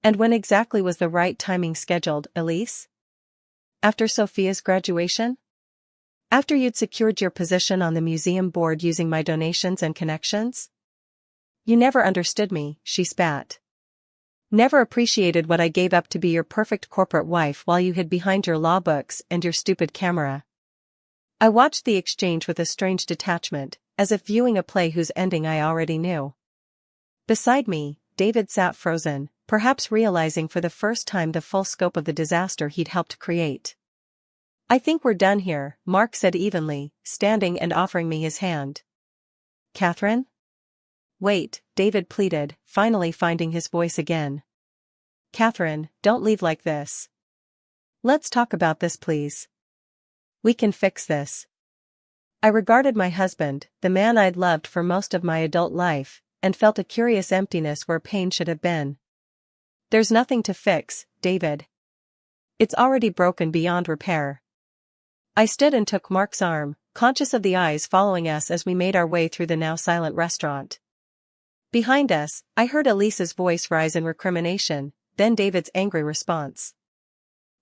And when exactly was the right timing scheduled, Elise? After Sophia's graduation? After you'd secured your position on the museum board using my donations and connections? You never understood me, she spat. Never appreciated what I gave up to be your perfect corporate wife while you hid behind your law books and your stupid camera. I watched the exchange with a strange detachment, as if viewing a play whose ending I already knew. Beside me, David sat frozen, perhaps realizing for the first time the full scope of the disaster he'd helped create. I think we're done here, Mark said evenly, standing and offering me his hand. Catherine? Wait, David pleaded, finally finding his voice again. Catherine, don't leave like this. Let's talk about this, please. We can fix this. I regarded my husband, the man I'd loved for most of my adult life, and felt a curious emptiness where pain should have been. There's nothing to fix, David. It's already broken beyond repair. I stood and took Mark's arm, conscious of the eyes following us as we made our way through the now silent restaurant. Behind us, I heard Elise's voice rise in recrimination, then David's angry response.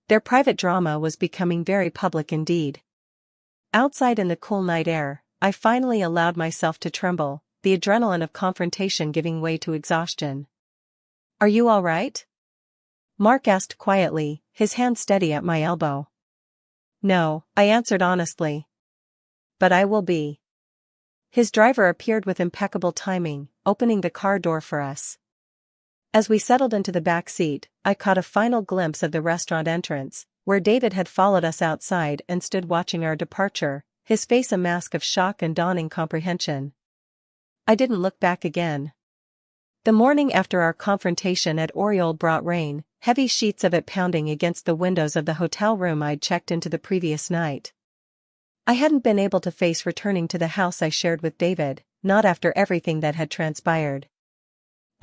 Their private drama was becoming very public indeed. Outside in the cool night air, I finally allowed myself to tremble, the adrenaline of confrontation giving way to exhaustion. "Are you all right?" Mark asked quietly, his hand steady at my elbow. "No," I answered honestly. "But I will be." His driver appeared with impeccable timing, opening the car door for us. As we settled into the back seat, I caught a final glimpse of the restaurant entrance, where David had followed us outside and stood watching our departure, his face a mask of shock and dawning comprehension. I didn't look back again. The morning after our confrontation at Oriole brought rain, heavy sheets of it pounding against the windows of the hotel room I'd checked into the previous night. I hadn't been able to face returning to the house I shared with David, not after everything that had transpired.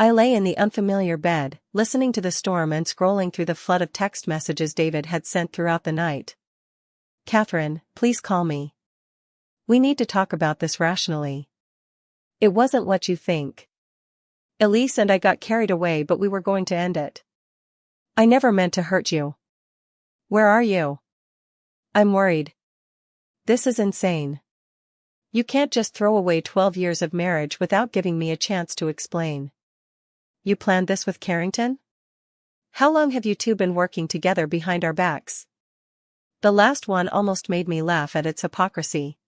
I lay in the unfamiliar bed, listening to the storm and scrolling through the flood of text messages David had sent throughout the night. "Catherine, please call me. We need to talk about this rationally. It wasn't what you think. Elise and I got carried away, but we were going to end it. I never meant to hurt you. Where are you? I'm worried. This is insane. You can't just throw away 12 years of marriage without giving me a chance to explain. You planned this with Carrington? How long have you two been working together behind our backs?" The last one almost made me laugh at its hypocrisy.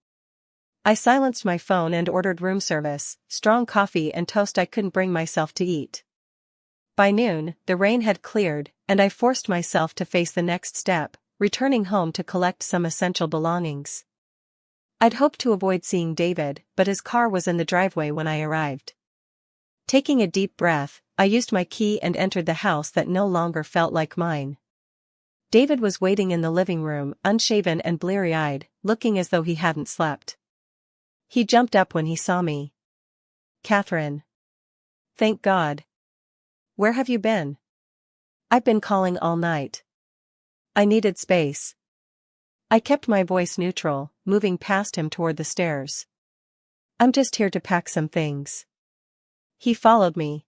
I silenced my phone and ordered room service, strong coffee and toast I couldn't bring myself to eat. By noon, the rain had cleared, and I forced myself to face the next step, returning home to collect some essential belongings. I'd hoped to avoid seeing David, but his car was in the driveway when I arrived. Taking a deep breath, I used my key and entered the house that no longer felt like mine. David was waiting in the living room, unshaven and bleary-eyed, looking as though he hadn't slept. He jumped up when he saw me. "Catherine. Thank God. Where have you been?" "I've been calling all night. I needed space." I kept my voice neutral, moving past him toward the stairs. "I'm just here to pack some things." He followed me.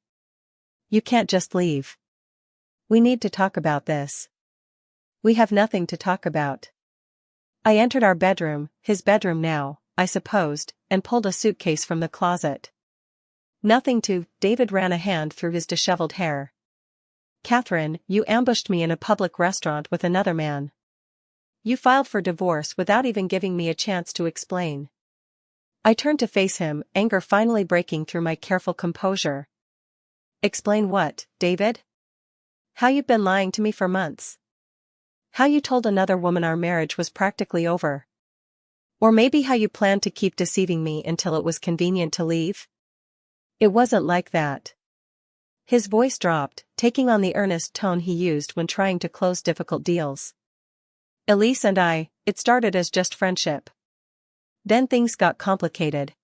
"You can't just leave. We need to talk about this." "We have nothing to talk about." I entered our bedroom, his bedroom now, I supposed, and pulled a suitcase from the closet. "Nothing to," David ran a hand through his disheveled hair. "Catherine, you ambushed me in a public restaurant with another man. You filed for divorce without even giving me a chance to explain." I turned to face him, anger finally breaking through my careful composure. "Explain what, David? How you've been lying to me for months? How you told another woman our marriage was practically over? Or maybe how you planned to keep deceiving me until it was convenient to leave?" "It wasn't like that." His voice dropped, taking on the earnest tone he used when trying to close difficult deals. "Elise and I, it started as just friendship. Then things got complicated.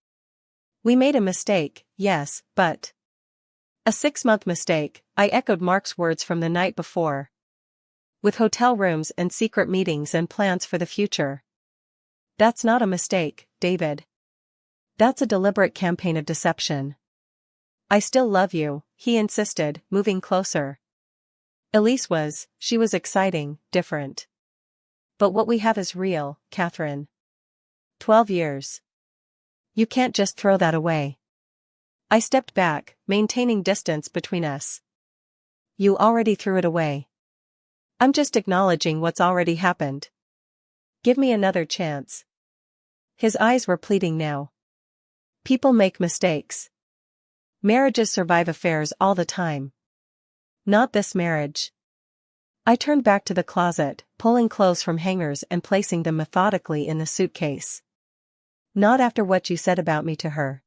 We made a mistake, yes, but..." "A 6-month mistake," I echoed Mark's words from the night before. "With hotel rooms and secret meetings and plans for the future." "That's not a mistake, David. That's a deliberate campaign of deception." "I still love you," he insisted, moving closer. Elise she was exciting, different. But what we have is real, Catherine. 12 years. You can't just throw that away. I stepped back, maintaining distance between us. "You already threw it away. I'm just acknowledging what's already happened. Give me another chance." His eyes were pleading now. "People make mistakes. Marriages survive affairs all the time. Not this marriage." I turned back to the closet, pulling clothes from hangers and placing them methodically in the suitcase. "Not after what you said about me to her.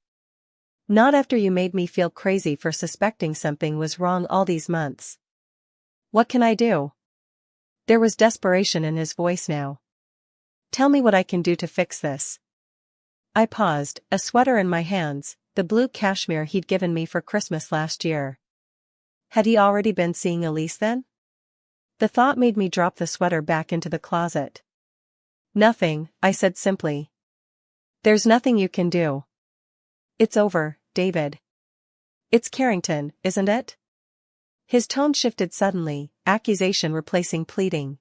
Not after you made me feel crazy for suspecting something was wrong all these months. What can I do?" There was desperation in his voice now. "Tell me what I can do to fix this." I paused, a sweater in my hands, the blue cashmere he'd given me for Christmas last year. Had he already been seeing Elise then? The thought made me drop the sweater back into the closet. Nothing, I said simply. There's nothing you can do. It's over, David. It's Carrington, isn't it? His tone shifted suddenly, accusation replacing pleading.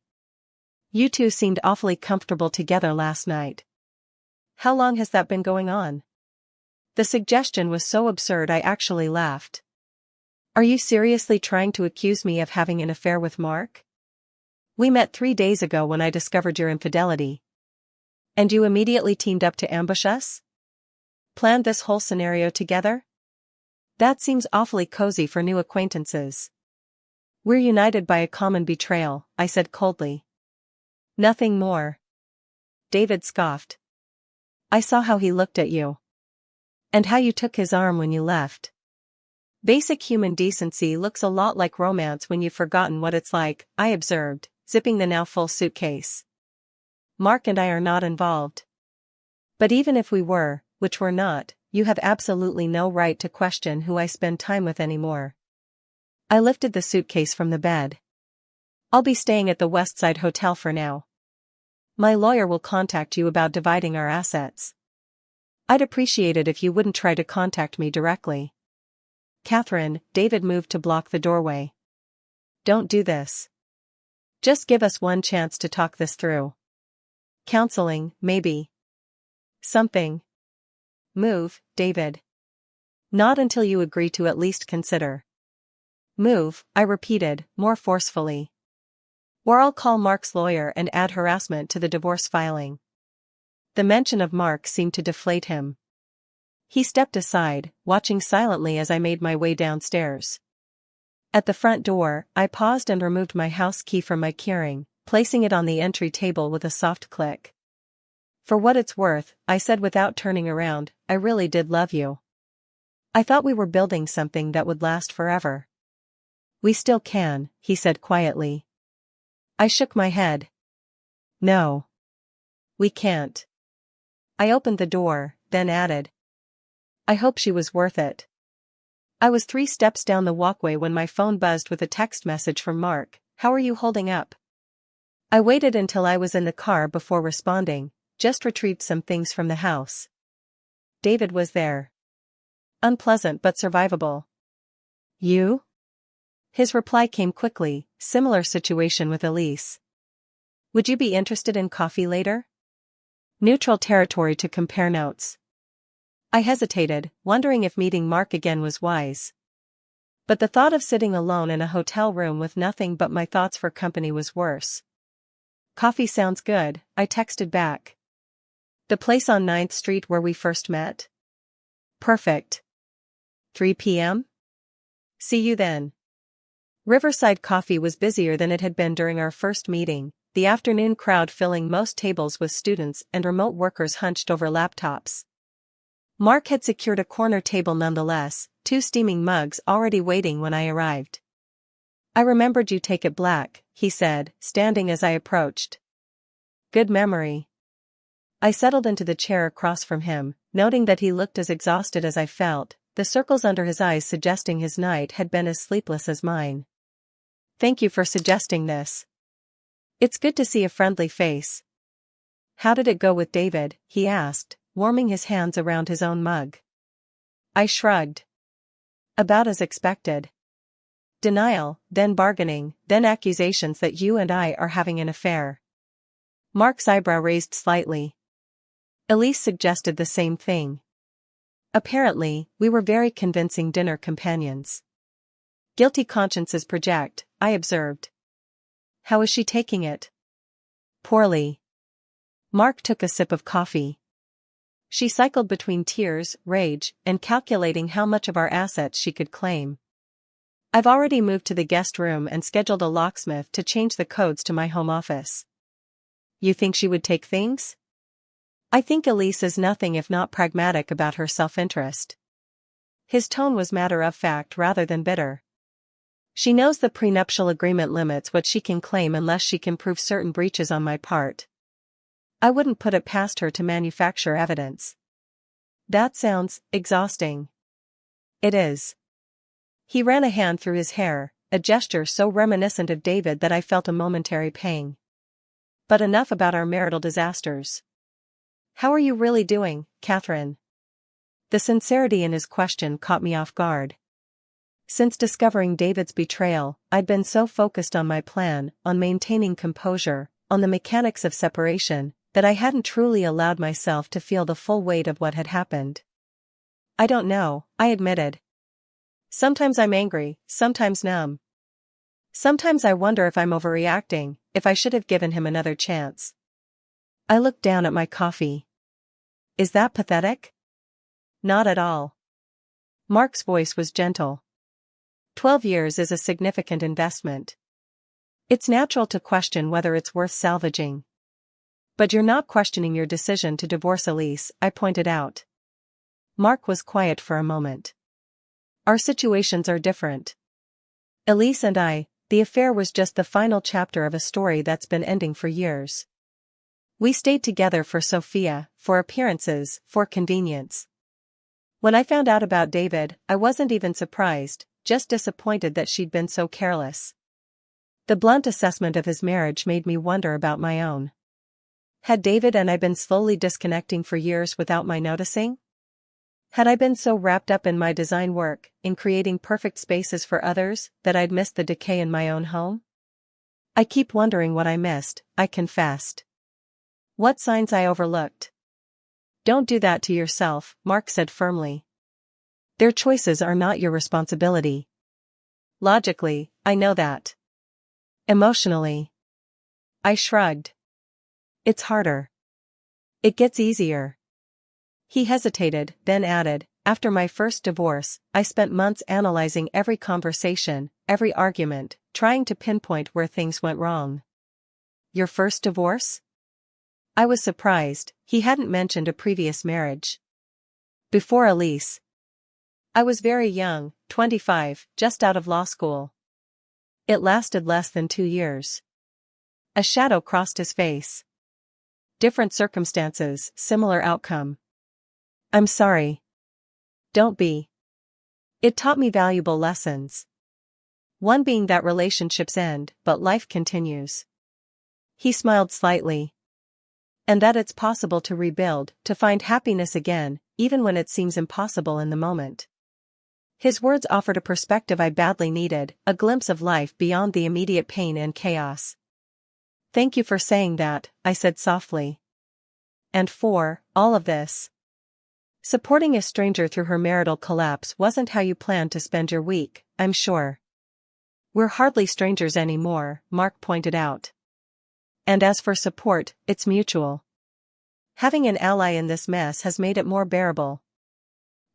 You two seemed awfully comfortable together last night. How long has that been going on? The suggestion was so absurd I actually laughed. Are you seriously trying to accuse me of having an affair with Mark? We met 3 days ago when I discovered your infidelity. And you immediately teamed up to ambush us? Planned this whole scenario together? That seems awfully cozy for new acquaintances. We're united by a common betrayal, I said coldly. Nothing more. David scoffed. I saw how he looked at you. And how you took his arm when you left. Basic human decency looks a lot like romance when you've forgotten what it's like, I observed, zipping the now full suitcase. Mark and I are not involved. But even if we were, which we're not, you have absolutely no right to question who I spend time with anymore. I lifted the suitcase from the bed. I'll be staying at the Westside Hotel for now. My lawyer will contact you about dividing our assets. I'd appreciate it if you wouldn't try to contact me directly. Catherine, David moved to block the doorway. Don't do this. Just give us one chance to talk this through. Counseling, maybe. Something. Move, David. Not until you agree to at least consider. Move, I repeated, more forcefully. Or I'll call Mark's lawyer and add harassment to the divorce filing. The mention of Mark seemed to deflate him. He stepped aside, watching silently as I made my way downstairs. At the front door, I paused and removed my house key from my keyring, placing it on the entry table with a soft click. For what it's worth, I said without turning around, I really did love you. I thought we were building something that would last forever. We still can, he said quietly. I shook my head. No. We can't. I opened the door, then added. I hope she was worth it. I was 3 steps down the walkway when my phone buzzed with a text message from Mark. How are you holding up? I waited until I was in the car before responding, just retrieved some things from the house. David was there. Unpleasant but survivable. You? His reply came quickly, similar situation with Elise. Would you be interested in coffee later? Neutral territory to compare notes. I hesitated, wondering if meeting Mark again was wise. But the thought of sitting alone in a hotel room with nothing but my thoughts for company was worse. Coffee sounds good, I texted back. The place on 9th Street where we first met? Perfect. 3 p.m.? See you then. Riverside Coffee was busier than it had been during our first meeting, the afternoon crowd filling most tables with students and remote workers hunched over laptops. Mark had secured a corner table nonetheless, 2 steaming mugs already waiting when I arrived. I remembered you take it black, he said, standing as I approached. Good memory. I settled into the chair across from him, noting that he looked as exhausted as I felt, the circles under his eyes suggesting his night had been as sleepless as mine. Thank you for suggesting this. It's good to see a friendly face. How did it go with David? He asked, warming his hands around his own mug. I shrugged. About as expected. Denial, then bargaining, then accusations that you and I are having an affair. Mark's eyebrow raised slightly. Elise suggested the same thing. Apparently, we were very convincing dinner companions. Guilty consciences project, I observed. How is she taking it? Poorly. Mark took a sip of coffee. She cycled between tears, rage, and calculating how much of our assets she could claim. I've already moved to the guest room and scheduled a locksmith to change the codes to my home office. You think she would take things? I think Elise is nothing if not pragmatic about her self-interest. His tone was matter-of-fact rather than bitter. She knows the prenuptial agreement limits what she can claim unless she can prove certain breaches on my part. I wouldn't put it past her to manufacture evidence. That sounds exhausting. It is. He ran a hand through his hair, a gesture so reminiscent of David that I felt a momentary pang. But enough about our marital disasters. How are you really doing, Catherine? The sincerity in his question caught me off guard. Since discovering David's betrayal, I'd been so focused on my plan, on maintaining composure, on the mechanics of separation, that I hadn't truly allowed myself to feel the full weight of what had happened. I don't know, I admitted. Sometimes I'm angry, sometimes numb. Sometimes I wonder if I'm overreacting, if I should have given him another chance. I looked down at my coffee. Is that pathetic? Not at all. Mark's voice was gentle. 12 years is a significant investment. It's natural to question whether it's worth salvaging. But you're not questioning your decision to divorce Elise, I pointed out. Mark was quiet for a moment. Our situations are different. Elise and I, the affair was just the final chapter of a story that's been ending for years. We stayed together for Sophia, for appearances, for convenience. When I found out about David, I wasn't even surprised, just disappointed that she'd been so careless. The blunt assessment of his marriage made me wonder about my own. Had David and I been slowly disconnecting for years without my noticing? Had I been so wrapped up in my design work, in creating perfect spaces for others, that I'd missed the decay in my own home? I keep wondering what I missed, I confessed. What signs I overlooked? Don't do that to yourself, Mark said firmly. Their choices are not your responsibility. Logically, I know that. Emotionally, I shrugged. It's harder. It gets easier. He hesitated, then added, after my first divorce, I spent months analyzing every conversation, every argument, trying to pinpoint where things went wrong. Your first divorce? I was surprised, he hadn't mentioned a previous marriage. Before Elise. I was very young, 25, just out of law school. It lasted less than 2 years. A shadow crossed his face. Different circumstances, similar outcome. I'm sorry. Don't be. It taught me valuable lessons. One being that relationships end, but life continues. He smiled slightly. And that it's possible to rebuild, to find happiness again, even when it seems impossible in the moment. His words offered a perspective I badly needed, a glimpse of life beyond the immediate pain and chaos. Thank you for saying that, I said softly. And for all of this. Supporting a stranger through her marital collapse wasn't how you planned to spend your week, I'm sure. We're hardly strangers anymore, Mark pointed out. And as for support, it's mutual. Having an ally in this mess has made it more bearable.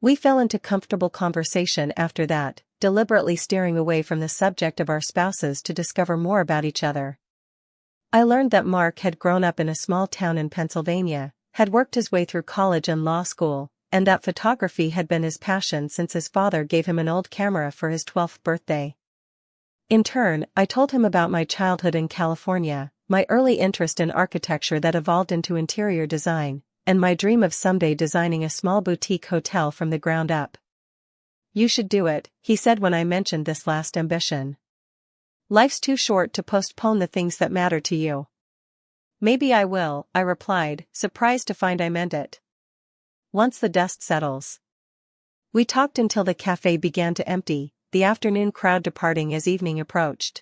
We fell into comfortable conversation after that, deliberately steering away from the subject of our spouses to discover more about each other. I learned that Mark had grown up in a small town in Pennsylvania, had worked his way through college and law school, and that photography had been his passion since his father gave him an old camera for his 12th birthday. In turn, I told him about my childhood in California, my early interest in architecture that evolved into interior design, and my dream of someday designing a small boutique hotel from the ground up. You should do it, he said when I mentioned this last ambition. Life's too short to postpone the things that matter to you. Maybe I will, I replied, surprised to find I meant it. Once the dust settles. We talked until the cafe began to empty, the afternoon crowd departing as evening approached.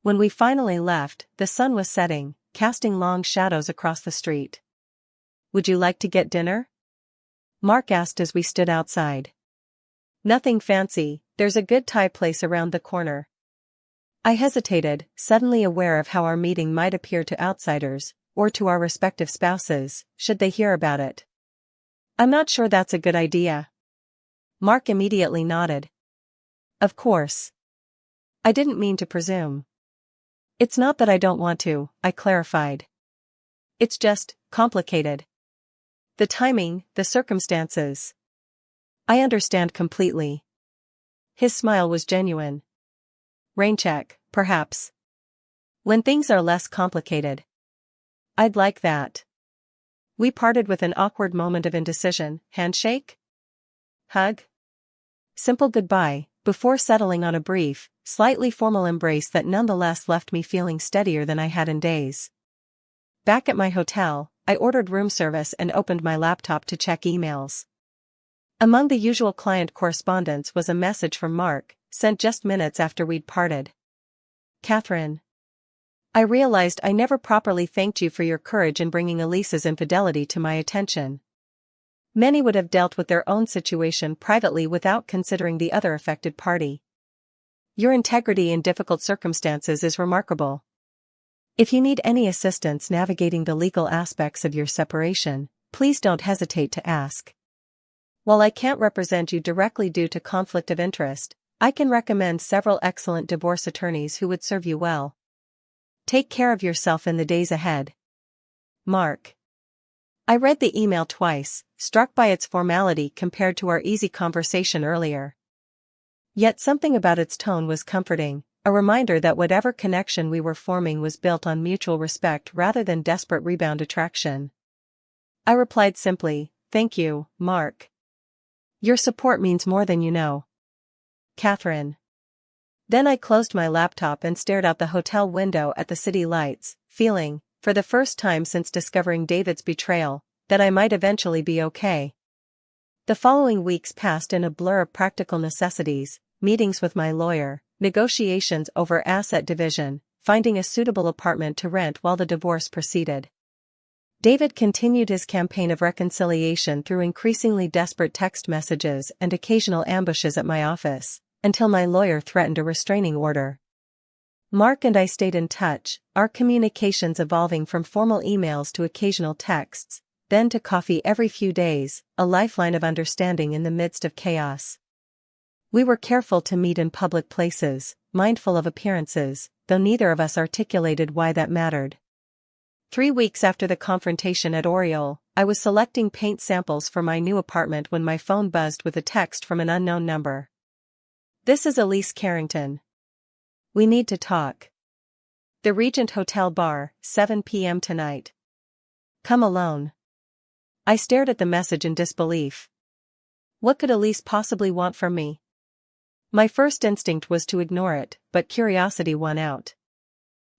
When we finally left, the sun was setting, casting long shadows across the street. Would you like to get dinner? Mark asked as we stood outside. Nothing fancy, there's a good Thai place around the corner. I hesitated, suddenly aware of how our meeting might appear to outsiders, or to our respective spouses, should they hear about it. I'm not sure that's a good idea. Mark immediately nodded. Of course. I didn't mean to presume. It's not that I don't want to, I clarified. It's just complicated. The timing, the circumstances. I understand completely. His smile was genuine. Rain check, perhaps. When things are less complicated. I'd like that. We parted with an awkward moment of indecision, handshake? Hug? Simple goodbye, before settling on a brief, slightly formal embrace that nonetheless left me feeling steadier than I had in days. Back at my hotel, I ordered room service and opened my laptop to check emails. Among the usual client correspondence was a message from Mark, sent just minutes after we'd parted. Catherine. I realized I never properly thanked you for your courage in bringing Elise's infidelity to my attention. Many would have dealt with their own situation privately without considering the other affected party. Your integrity in difficult circumstances is remarkable. If you need any assistance navigating the legal aspects of your separation, please don't hesitate to ask. While I can't represent you directly due to conflict of interest, I can recommend several excellent divorce attorneys who would serve you well. Take care of yourself in the days ahead. Mark. I read the email twice, struck by its formality compared to our easy conversation earlier. Yet something about its tone was comforting, a reminder that whatever connection we were forming was built on mutual respect rather than desperate rebound attraction. I replied simply, "Thank you, Mark. Your support means more than you know." Catherine. Then I closed my laptop and stared out the hotel window at the city lights, feeling, for the first time since discovering David's betrayal, that I might eventually be okay. The following weeks passed in a blur of practical necessities, meetings with my lawyer, negotiations over asset division, finding a suitable apartment to rent while the divorce proceeded. David continued his campaign of reconciliation through increasingly desperate text messages and occasional ambushes at my office, until my lawyer threatened a restraining order. Mark and I stayed in touch, our communications evolving from formal emails to occasional texts, then to coffee every few days, a lifeline of understanding in the midst of chaos. We were careful to meet in public places, mindful of appearances, though neither of us articulated why that mattered. 3 weeks after the confrontation at Oriole, I was selecting paint samples for my new apartment when my phone buzzed with a text from an unknown number. "This is Elise Carrington. We need to talk. The Regent Hotel Bar, 7 p.m. tonight. Come alone." I stared at the message in disbelief. What could Elise possibly want from me? My first instinct was to ignore it, but curiosity won out.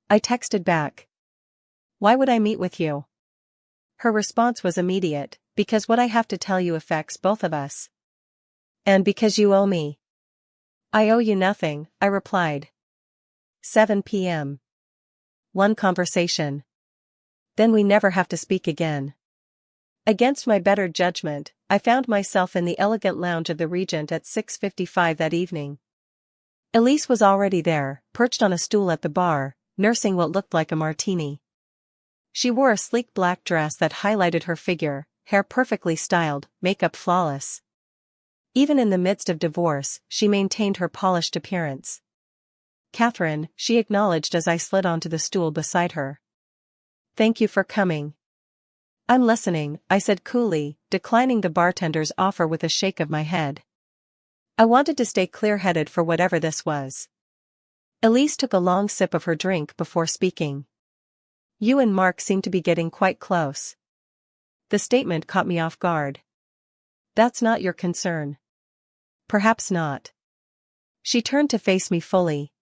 I texted back. "Why would I meet with you?" Her response was immediate, "Because what I have to tell you affects both of us. And because you owe me." "I owe you nothing," I replied. 7 p.m. One conversation. Then we never have to speak again. Against my better judgment, I found myself in the elegant lounge of the Regent at 6:55 that evening. Elise was already there, perched on a stool at the bar, nursing what looked like a martini. She wore a sleek black dress that highlighted her figure, hair perfectly styled, makeup flawless. Even in the midst of divorce, she maintained her polished appearance. "Catherine," she acknowledged as I slid onto the stool beside her. "Thank you for coming." "I'm listening," I said coolly, declining the bartender's offer with a shake of my head. I wanted to stay clear-headed for whatever this was. Elise took a long sip of her drink before speaking. "You and Mark seem to be getting quite close." The statement caught me off guard. "That's not your concern." "Perhaps not." She turned to face me fully.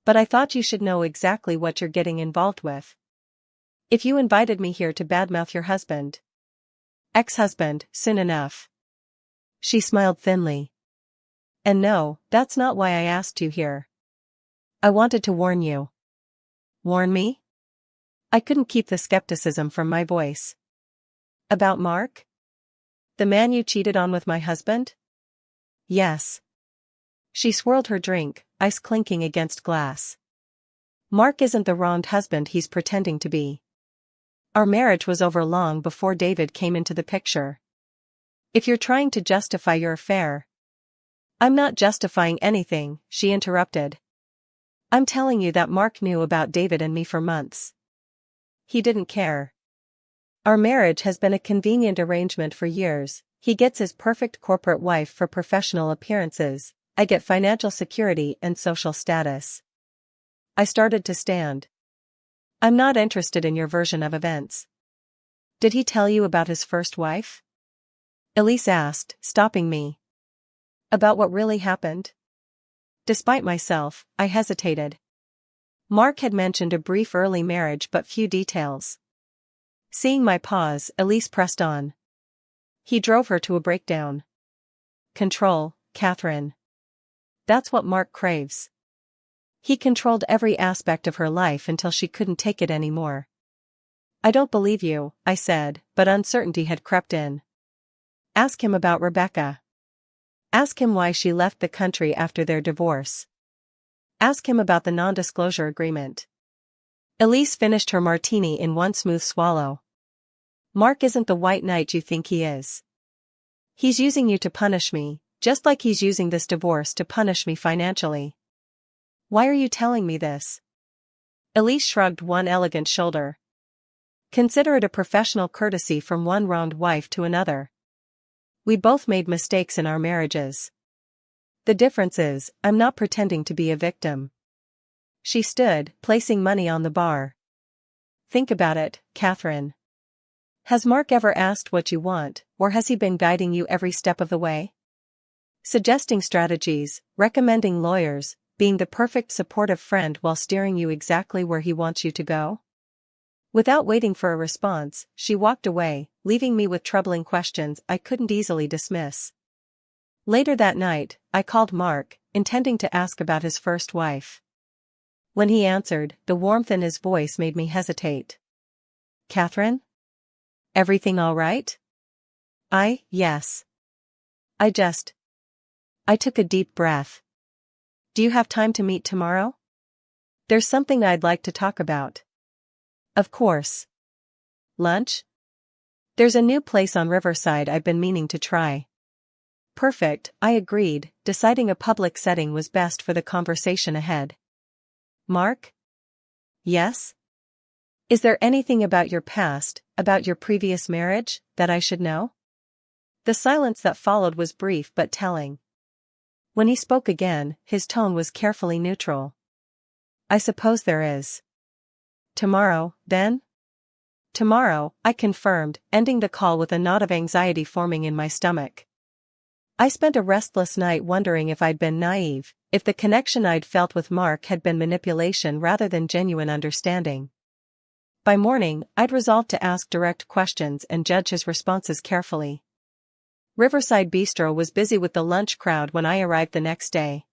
"But I thought you should know exactly what you're getting involved with. If you invited me here to badmouth your husband, ex-husband, soon enough." She smiled thinly. "And no, that's not why I asked you here. I wanted to warn you." "Warn me?" I couldn't keep the skepticism from my voice. "About Mark? The man you cheated on with my husband?" "Yes." She swirled her drink, ice clinking against glass. "Mark isn't the wronged husband he's pretending to be. Our marriage was over long before David came into the picture. If you're trying to justify your affair—" "I'm not justifying anything," she interrupted. "I'm telling you that Mark knew about David and me for months. He didn't care. Our marriage has been a convenient arrangement for years. He gets his perfect corporate wife for professional appearances, I get financial security and social status." I started to stand. "I'm not interested in your version of events." "Did he tell you about his first wife?" Elise asked, stopping me. "About what really happened?" Despite myself, I hesitated. Mark had mentioned a brief early marriage but few details. Seeing my pause, Elise pressed on. He drove her to a breakdown. Control, Catherine. That's what Mark craves. He controlled every aspect of her life until she couldn't take it anymore. I don't believe you, I said, but uncertainty had crept in. Ask him about Rebecca. Ask him why she left the country after their divorce. Ask him about the non-disclosure agreement. Elise finished her martini in one smooth swallow. Mark isn't the white knight you think he is. He's using you to punish me, just like he's using this divorce to punish me financially. Why are you telling me this? Elise shrugged one elegant shoulder. Consider it a professional courtesy from one wronged wife to another. We both made mistakes in our marriages. The difference is, I'm not pretending to be a victim. She stood, placing money on the bar. Think about it, Catherine. Has Mark ever asked what you want, or has he been guiding you every step of the way? Suggesting strategies, recommending lawyers, being the perfect supportive friend while steering you exactly where he wants you to go? Without waiting for a response, she walked away, leaving me with troubling questions I couldn't easily dismiss. Later that night, I called Mark, intending to ask about his first wife. When he answered, the warmth in his voice made me hesitate. Catherine? Everything all right? Yes. I took a deep breath. Do you have time to meet tomorrow? There's something I'd like to talk about. Of course. Lunch? There's a new place on Riverside I've been meaning to try. Perfect, I agreed, deciding a public setting was best for the conversation ahead. Mark? Yes? Is there anything about your past, about your previous marriage, that I should know? The silence that followed was brief but telling. When he spoke again, his tone was carefully neutral. I suppose there is. Tomorrow, then? Tomorrow, I confirmed, ending the call with a knot of anxiety forming in my stomach. I spent a restless night wondering if I'd been naive, if the connection I'd felt with Mark had been manipulation rather than genuine understanding. By morning, I'd resolved to ask direct questions and judge his responses carefully. Riverside Bistro was busy with the lunch crowd when I arrived the next day.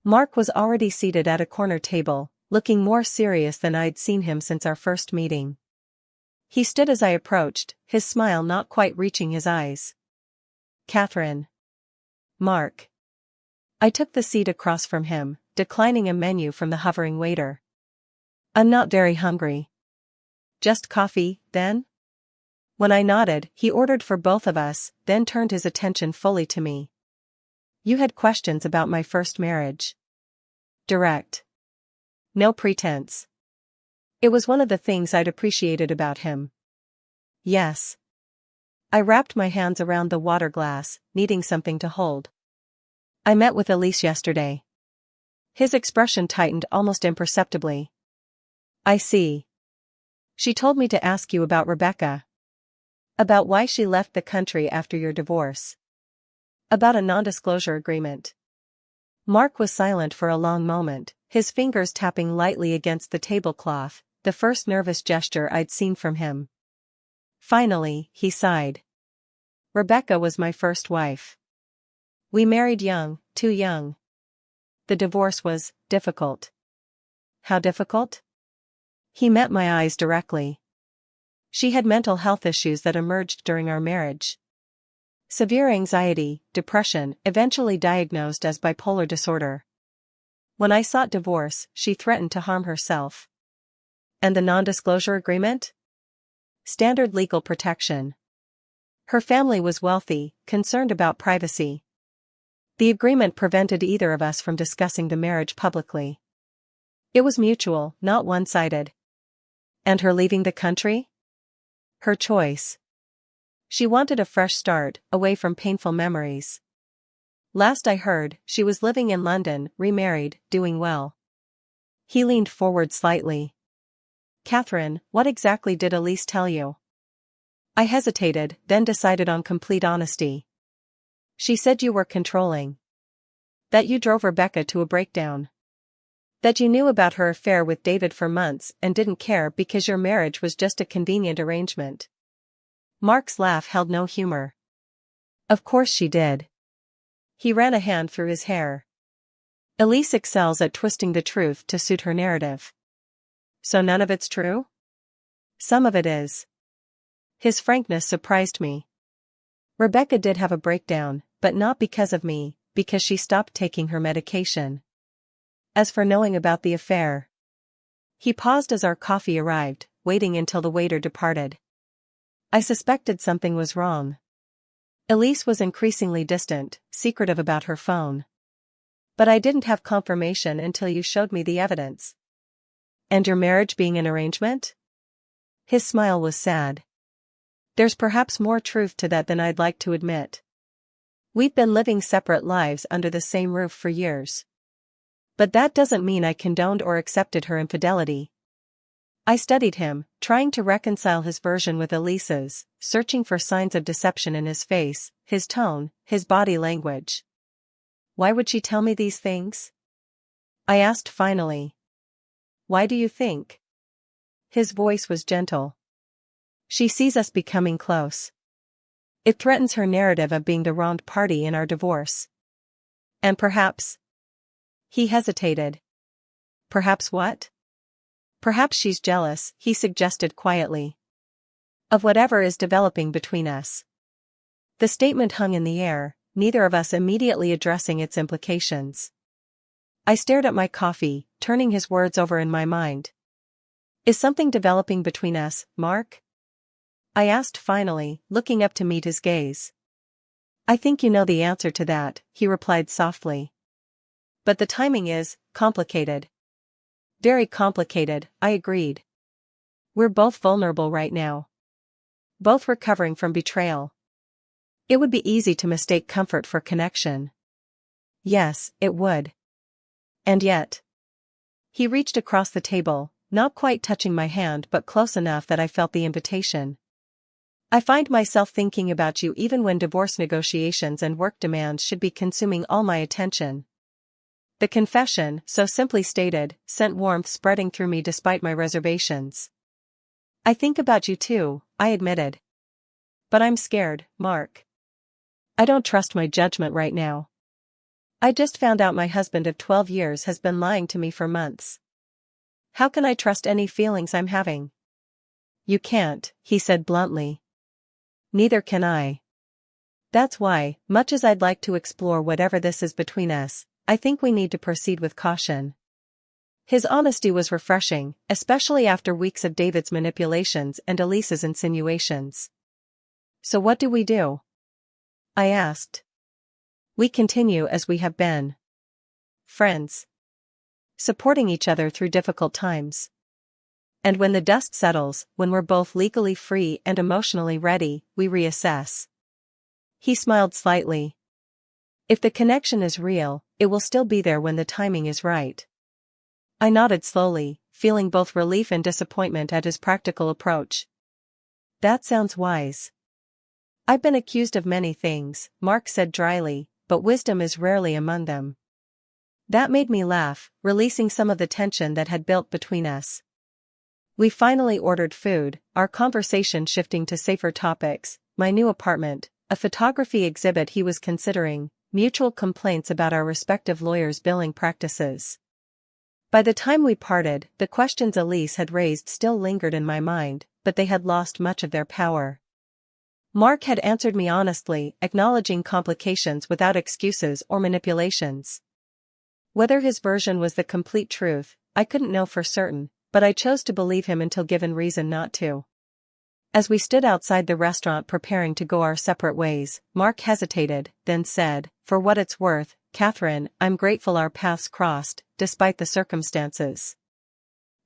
Mark was already seated at a corner table, looking more serious than I'd seen him since our first meeting. He stood as I approached, his smile not quite reaching his eyes. Catherine. Mark. I took the seat across from him, declining a menu from the hovering waiter. I'm not very hungry. Just coffee, then? When I nodded, he ordered for both of us, then turned his attention fully to me. You had questions about my first marriage. Direct. No pretense. It was one of the things I'd appreciated about him. Yes. I wrapped my hands around the water glass, needing something to hold. I met with Elise yesterday. His expression tightened almost imperceptibly. I see. She told me to ask you about Rebecca. About why she left the country after your divorce. About a non-disclosure agreement. Mark was silent for a long moment, his fingers tapping lightly against the tablecloth, the first nervous gesture I'd seen from him. Finally, he sighed. Rebecca was my first wife. We married young, too young. The divorce was difficult. How difficult? He met my eyes directly. She had mental health issues that emerged during our marriage. Severe anxiety, depression, eventually diagnosed as bipolar disorder. When I sought divorce, she threatened to harm herself. And the non-disclosure agreement? Standard legal protection. Her family was wealthy, concerned about privacy. The agreement prevented either of us from discussing the marriage publicly. It was mutual, not one-sided. And her leaving the country? Her choice. She wanted a fresh start, away from painful memories. Last I heard, she was living in London, remarried, doing well. He leaned forward slightly. Catherine, what exactly did Elise tell you? I hesitated, then decided on complete honesty. She said you were controlling. That you drove Rebecca to a breakdown. That you knew about her affair with David for months and didn't care because your marriage was just a convenient arrangement. Mark's laugh held no humor. Of course she did. He ran a hand through his hair. Elise excels at twisting the truth to suit her narrative. So none of it's true? Some of it is. His frankness surprised me. Rebecca did have a breakdown, but not because of me, because she stopped taking her medication. As for knowing about the affair. He paused as our coffee arrived, waiting until the waiter departed. I suspected something was wrong. Elise was increasingly distant, secretive about her phone. But I didn't have confirmation until you showed me the evidence. And your marriage being an arrangement? His smile was sad. There's perhaps more truth to that than I'd like to admit. We've been living separate lives under the same roof for years. But that doesn't mean I condoned or accepted her infidelity. I studied him, trying to reconcile his version with Elise's, searching for signs of deception in his face, his tone, his body language. Why would she tell me these things? I asked finally. Why do you think? His voice was gentle. She sees us becoming close. It threatens her narrative of being the wronged party in our divorce. And perhaps. He hesitated. Perhaps what? Perhaps she's jealous, he suggested quietly. Of whatever is developing between us. The statement hung in the air, neither of us immediately addressing its implications. I stared at my coffee, turning his words over in my mind. Is something developing between us, Mark? I asked finally, looking up to meet his gaze. I think you know the answer to that, he replied softly. But the timing is complicated. Very complicated, I agreed. We're both vulnerable right now. Both recovering from betrayal. It would be easy to mistake comfort for connection. Yes, it would. And yet. He reached across the table, not quite touching my hand but close enough that I felt the invitation. I find myself thinking about you even when divorce negotiations and work demands should be consuming all my attention. The confession, so simply stated, sent warmth spreading through me despite my reservations. I think about you too, I admitted. But I'm scared, Mark. I don't trust my judgment right now. I just found out my husband of 12 years has been lying to me for months. How can I trust any feelings I'm having? You can't, he said bluntly. Neither can I. That's why, much as I'd like to explore whatever this is between us, I think we need to proceed with caution. His honesty was refreshing, especially after weeks of David's manipulations and Elise's insinuations. So what do we do? I asked. We continue as we have been. Friends. Supporting each other through difficult times. And when the dust settles, when we're both legally free and emotionally ready, we reassess. He smiled slightly. If the connection is real, it will still be there when the timing is right. I nodded slowly, feeling both relief and disappointment at his practical approach. That sounds wise. I've been accused of many things, Mark said dryly, but wisdom is rarely among them. That made me laugh, releasing some of the tension that had built between us. We finally ordered food, our conversation shifting to safer topics, my new apartment, a photography exhibit he was considering, mutual complaints about our respective lawyers' billing practices. By the time we parted, the questions Elise had raised still lingered in my mind, but they had lost much of their power. Mark had answered me honestly, acknowledging complications without excuses or manipulations. Whether his version was the complete truth, I couldn't know for certain, but I chose to believe him until given reason not to. As we stood outside the restaurant preparing to go our separate ways, Mark hesitated, then said, "For what it's worth, Catherine, I'm grateful our paths crossed, despite the circumstances."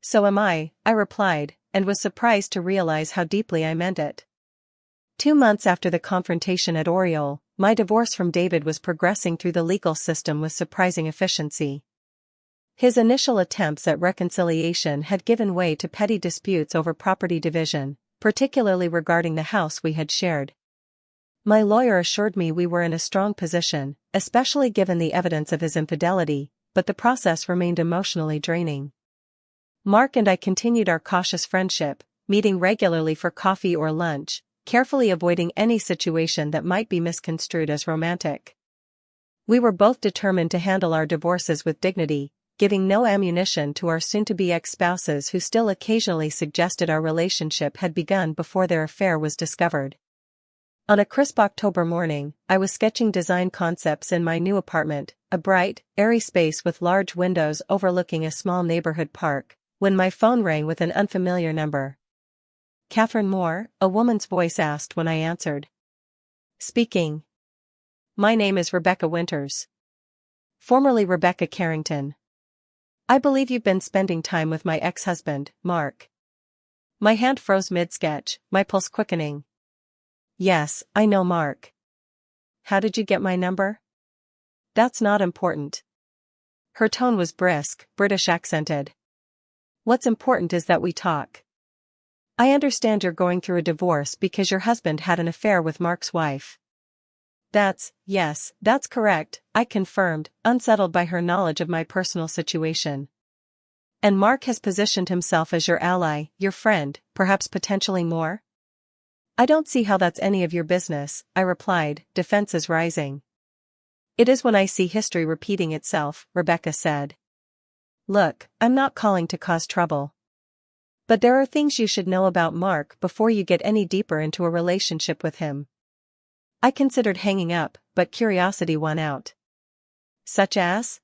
"So am I," I replied, and was surprised to realize how deeply I meant it. 2 months after the confrontation at Oriole, my divorce from David was progressing through the legal system with surprising efficiency. His initial attempts at reconciliation had given way to petty disputes over property division, particularly regarding the house we had shared. My lawyer assured me we were in a strong position, especially given the evidence of his infidelity, but the process remained emotionally draining. Mark and I continued our cautious friendship, meeting regularly for coffee or lunch, carefully avoiding any situation that might be misconstrued as romantic. We were both determined to handle our divorces with dignity, giving no ammunition to our soon-to-be ex-spouses who still occasionally suggested our relationship had begun before their affair was discovered. On a crisp October morning, I was sketching design concepts in my new apartment, a bright, airy space with large windows overlooking a small neighborhood park, when my phone rang with an unfamiliar number. "Catherine Moore," a woman's voice asked when I answered. "Speaking. My name is Rebecca Winters. Formerly Rebecca Carrington. I believe you've been spending time with my ex-husband, Mark." My hand froze mid-sketch, my pulse quickening. "Yes, I know Mark. How did you get my number?" "That's not important." Her tone was brisk, British accented. "What's important is that we talk. I understand you're going through a divorce because your husband had an affair with Mark's wife." Yes, that's correct," I confirmed, unsettled by her knowledge of my personal situation. "And Mark has positioned himself as your ally, your friend, perhaps potentially more?" "I don't see how that's any of your business," I replied, defenses rising. "It is when I see history repeating itself," Rebecca said. "Look, I'm not calling to cause trouble. But there are things you should know about Mark before you get any deeper into a relationship with him." I considered hanging up, but curiosity won out. "Such as?"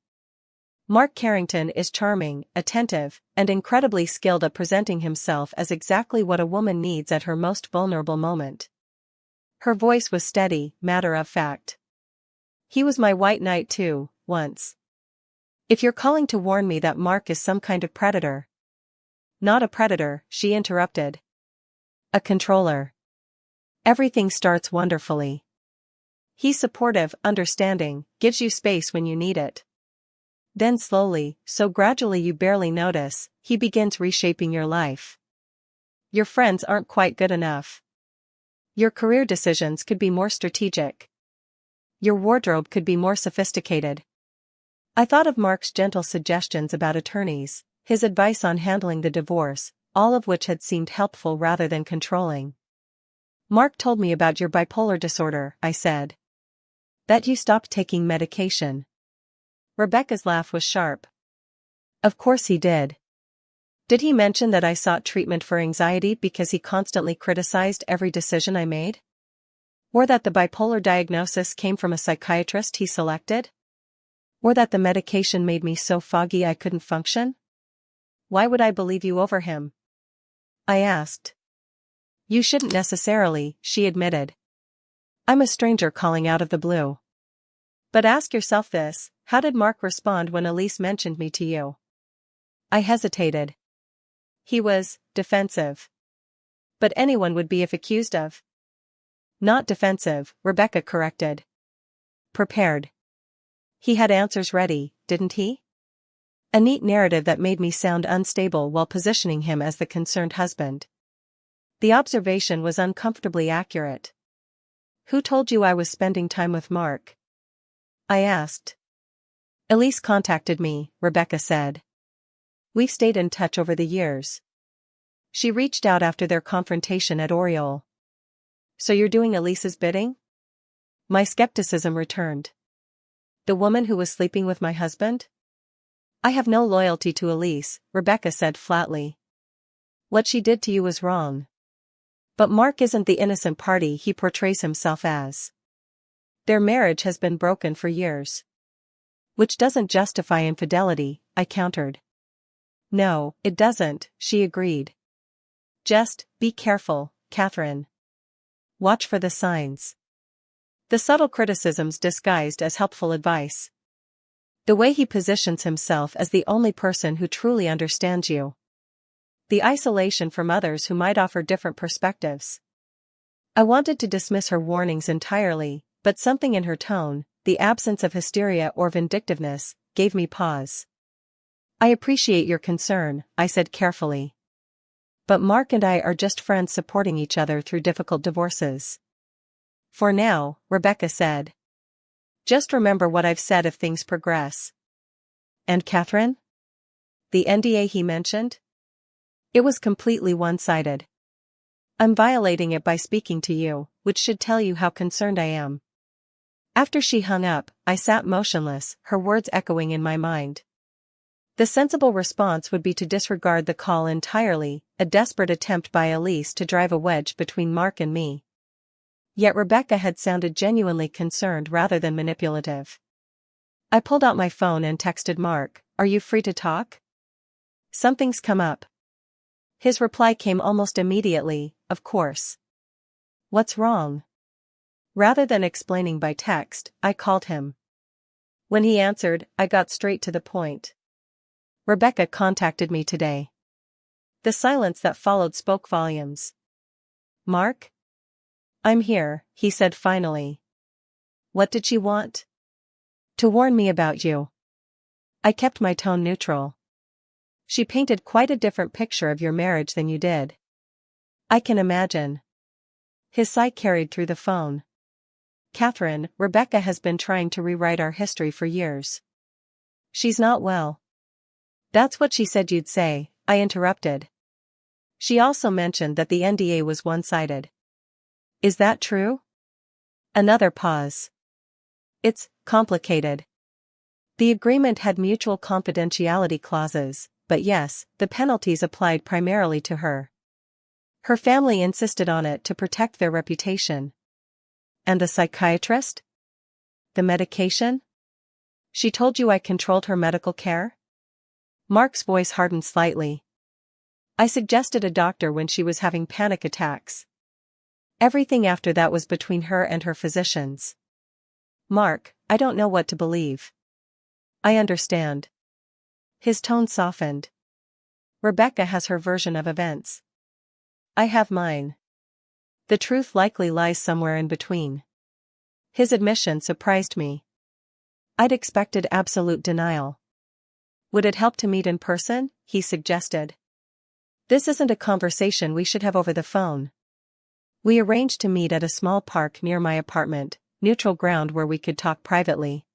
"Mark Carrington is charming, attentive, and incredibly skilled at presenting himself as exactly what a woman needs at her most vulnerable moment." Her voice was steady, matter-of-fact. "He was my white knight too, once." "If you're calling to warn me that Mark is some kind of predator—" "Not a predator," she interrupted. "A controller. Everything starts wonderfully. He's supportive, understanding, gives you space when you need it. Then slowly, so gradually you barely notice, he begins reshaping your life. Your friends aren't quite good enough. Your career decisions could be more strategic. Your wardrobe could be more sophisticated." I thought of Mark's gentle suggestions about attorneys, his advice on handling the divorce, all of which had seemed helpful rather than controlling. "Mark told me about your bipolar disorder," I said. "That you stopped taking medication." Rebecca's laugh was sharp. "Of course he did. Did he mention that I sought treatment for anxiety because he constantly criticized every decision I made? Or that the bipolar diagnosis came from a psychiatrist he selected? Or that the medication made me so foggy I couldn't function? Why would I believe you over him?" I asked. "You shouldn't necessarily," she admitted. "I'm a stranger calling out of the blue. But ask yourself this, how did Mark respond when Elise mentioned me to you?" I hesitated. "He was defensive. But anyone would be if accused of." "Not defensive," Rebecca corrected. "Prepared. He had answers ready, didn't he?" A neat narrative that made me sound unstable while positioning him as the concerned husband. The observation was uncomfortably accurate. "Who told you I was spending time with Mark?" I asked. "Elise contacted me," Rebecca said. "We've stayed in touch over the years. She reached out after their confrontation at Oriole." "So you're doing Elise's bidding?" My skepticism returned. "The woman who was sleeping with my husband?" "I have no loyalty to Elise," Rebecca said flatly. "What she did to you was wrong. But Mark isn't the innocent party he portrays himself as. Their marriage has been broken for years." "Which doesn't justify infidelity," I countered. "No, it doesn't," she agreed. "Just, be careful, Catherine. Watch for the signs." The subtle criticisms disguised as helpful advice. The way he positions himself as the only person who truly understands you. The isolation from others who might offer different perspectives. I wanted to dismiss her warnings entirely, but something in her tone, the absence of hysteria or vindictiveness, gave me pause. "I appreciate your concern," I said carefully. "But Mark and I are just friends supporting each other through difficult divorces. For now, Rebecca said. Just remember what I've said if things progress. And Catherine? The NDA he mentioned? It was completely one-sided. I'm violating it by speaking to you, which should tell you how concerned I am. After she hung up, I sat motionless, her words echoing in my mind. The sensible response would be to disregard the call entirely, a desperate attempt by Elise to drive a wedge between Mark and me. Yet Rebecca had sounded genuinely concerned rather than manipulative. I pulled out my phone and texted Mark, "Are you free to talk? Something's come up." His reply came almost immediately, "Of course. What's wrong?" Rather than explaining by text, I called him. When he answered, I got straight to the point. "Rebecca contacted me today." The silence that followed spoke volumes. "Mark? I'm here," he said finally. "What did she want?" "To warn me about you." I kept my tone neutral. "She painted quite a different picture of your marriage than you did." "I can imagine." His sigh carried through the phone. "Catherine, Rebecca has been trying to rewrite our history for years. She's not well." "That's what she said you'd say," I interrupted. "She also mentioned that the NDA was one-sided." "Is that true?" Another pause. "It's complicated. The agreement had mutual confidentiality clauses, but yes, the penalties applied primarily to her. Her family insisted on it to protect their reputation." "And the psychiatrist? The medication? She told you I controlled her medical care?" Mark's voice hardened slightly. "I suggested a doctor when she was having panic attacks. Everything after that was between her and her physicians." "Mark, I don't know what to believe." "I understand." His tone softened. "Rebecca has her version of events. I have mine. The truth likely lies somewhere in between." His admission surprised me. I'd expected absolute denial. "Would it help to meet in person?" he suggested. "This isn't a conversation we should have over the phone." We arranged to meet at a small park near my apartment, neutral ground where we could talk privately.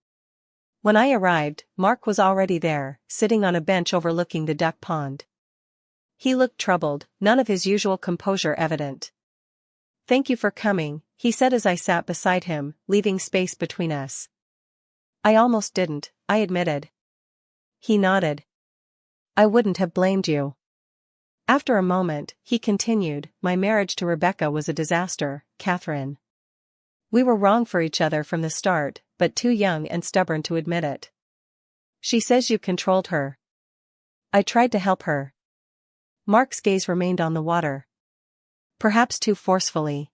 When I arrived, Mark was already there, sitting on a bench overlooking the duck pond. He looked troubled, none of his usual composure evident. "Thank you for coming," he said as I sat beside him, leaving space between us. "I almost didn't," I admitted. He nodded. "I wouldn't have blamed you." After a moment, he continued, "My marriage to Rebecca was a disaster, Catherine. We were wrong for each other from the start, but too young and stubborn to admit it. She says you controlled her. I tried to help her." Mark's gaze remained on the water. "Perhaps too forcefully.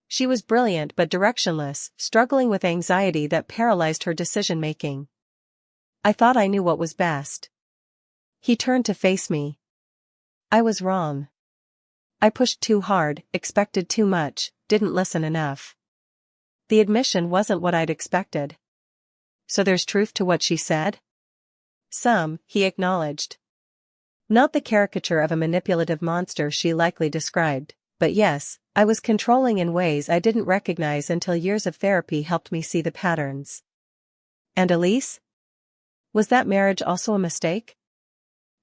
She was brilliant but directionless, struggling with anxiety that paralyzed her decision-making. I thought I knew what was best." He turned to face me. "I was wrong. I pushed too hard, expected too much, didn't listen enough." The admission wasn't what I'd expected. "So there's truth to what she said?" "Some," he acknowledged. "Not the caricature of a manipulative monster she likely described, but yes, I was controlling in ways I didn't recognize until years of therapy helped me see the patterns." "And Elise? Was that marriage also a mistake?"